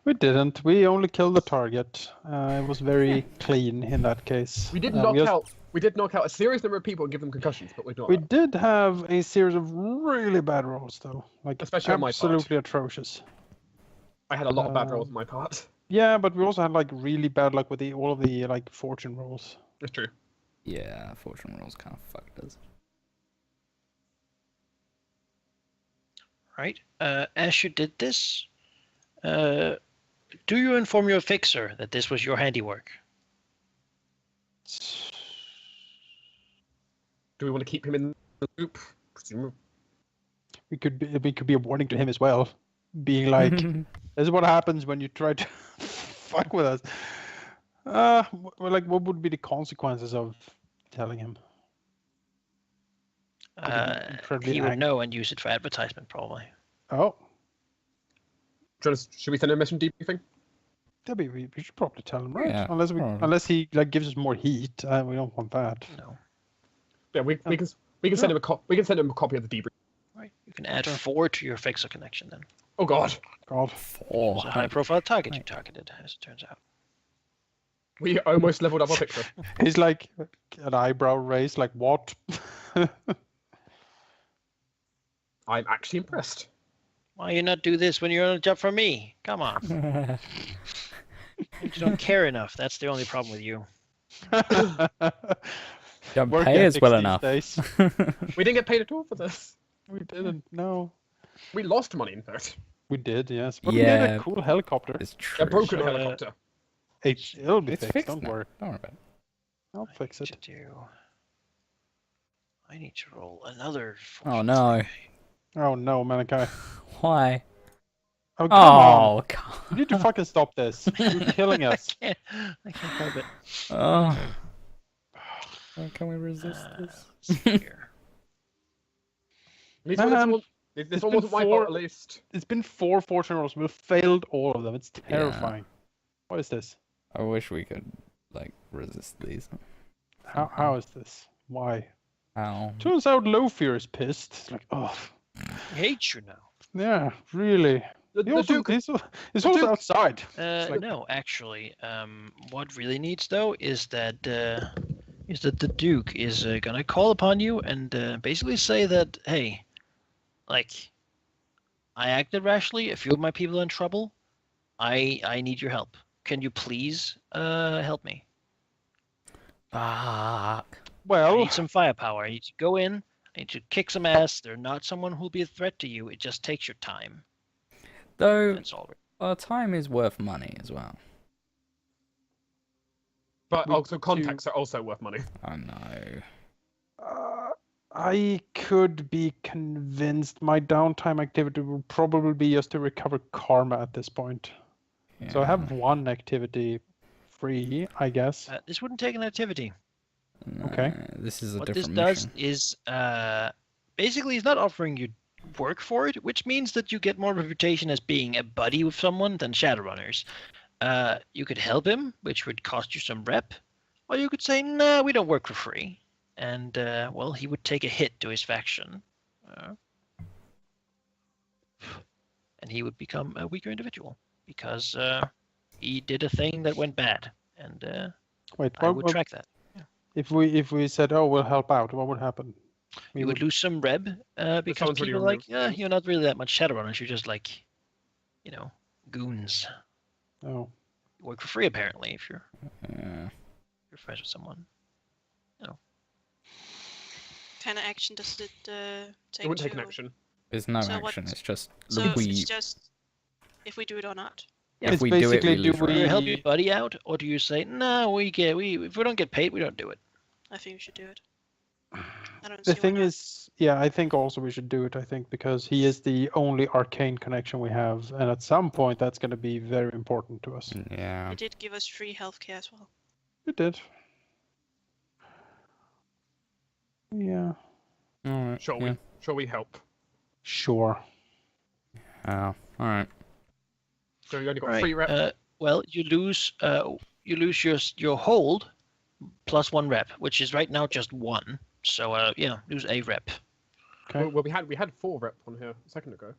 We didn't. We only killed the target. It was very clean in that case. We did we knock just- out. We did knock out a serious number of people and give them concussions, but we not. We did have a series of really bad rolls, though. Like Especially on my part. absolutely atrocious. I had a lot of bad rolls on my part. Yeah, but we also had like really bad luck with all of the like fortune rolls. That's true. Yeah, fortune rolls kind of fucked us. Right. As you did this, do you inform your fixer that this was your handiwork? Do we want to keep him in the loop? Presumably. We could be a warning to him as well, being like, "This is what happens when you try to fuck with us." Well, like, what would be the consequences of telling him? incredibly He would angry. know and use it for advertisement, probably. Oh, Should we send him a mission debriefing? we should probably tell him, right? Yeah, probably. Unless he like gives us more heat. We don't want that. No. Yeah, we can send him a copy of the debrief. Right. You can add Sure. 4 to your Fixer connection then. Oh God, God. Four. It's a high-profile target you Right. targeted, as it turns out. we almost leveled up our picture. He's like an eyebrow raised, like what? I'm actually impressed. Why you not do this when you're on a job for me? Come on. You don't care enough. That's the only problem with you. Don't Work pay us ethics well these enough. days. We didn't get paid at all for this. We didn't. No. We lost money, in fact. We did, yes. But we made Yeah. a cool helicopter. It's true. A broken So, helicopter. It'll be It's fixed. fixed Don't now. worry. Don't worry about it. I'll fix it. I need to roll another. Oh no. Oh no, Malachi. Why? Oh, come on. Oh, God. You need to fucking stop this. You're killing us. I can't help it. Oh. How can we resist this? Let's see here. At least Man, this it's one been wasn't my four- fault, at least. It's been 4 fortune rolls. We've failed all of them. It's terrifying. What is this? I wish we could, like, resist these. How is this? Why? Ow. Turns out Lofear is pissed. It's like, oh, I hate you now. yeah, really. The Duke, He's also Duke- outside. like- No, actually, what really needs though is that the Duke is gonna call upon you and basically say that, hey, like, I acted rashly. A few of my people are in trouble. I need your help. Can you please help me? Fuck. I Well, need some firepower. I need to go in. I need to kick some ass. They're not someone who'll be a threat to you. It just takes your time. Though, That's all. our time is worth money as well. but we also contacts are also worth money. I know. I could be convinced my downtime activity will probably be just to recover karma at this point. So I have one activity free, I guess. This wouldn't take an activity. Okay. This is a What this different does mission. is basically he's not offering you work for it, which means that you get more reputation as being a buddy with someone than Shadowrunners. You could help him, which would cost you some rep, or you could say, "Nah, we don't work for free," and well, he would take a hit to his faction, and he would become a weaker individual because he did a thing that went bad, and Wait, I what, would track that. if we said, oh, we'll help out, what would happen? You would lose some reb because sounds really people are like, removed. you're not really that much Shadowrunners. You're just like, goons. Oh, You work for free apparently if you're Yeah. friends with someone. Kind of action does it take? It wouldn't take to- an action. There's no So what- action. It's just So look, it's just if we do it or not. if It's we do it, basically, we do lose. Do you rep. help your buddy out, or do you say, no, if we don't get paid, we don't do it? I think we should do it. I don't the see why thing not. is, yeah, I think also we should do it. I think because he is the only arcane connection we have, and at some point that's going to be very important to us. Yeah. He did give us free healthcare as well. We did. Yeah, Alright. Shall we help? sure. Oh, alright. So you only got Right. 3 reps. Well, you lose your hold plus 1 rep, which is right now just 1. So lose a rep. Okay. Well, we had 4 rep on here a second ago.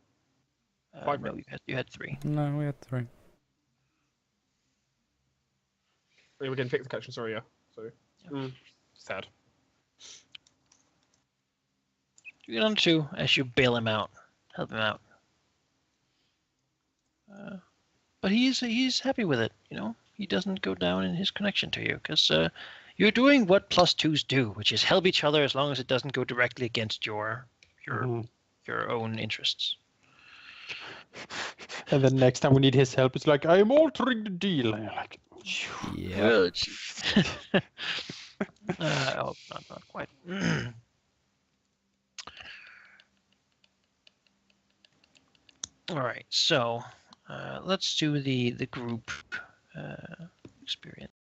5 No, reps. you had 3. No, we had 3. We're getting fixed connection. Sorry, yeah. So sad. You get on 2 as you bail him out, help him out. But he's happy with it. He doesn't go down in his connection to you because you're doing what +2s do, which is help each other as long as it doesn't go directly against your Mhm. your own interests. And then next time we need his help, it's like, I am altering the deal. And you're like, Yeah. Well, it's... oh, not quite. All right, so let's do the group experience.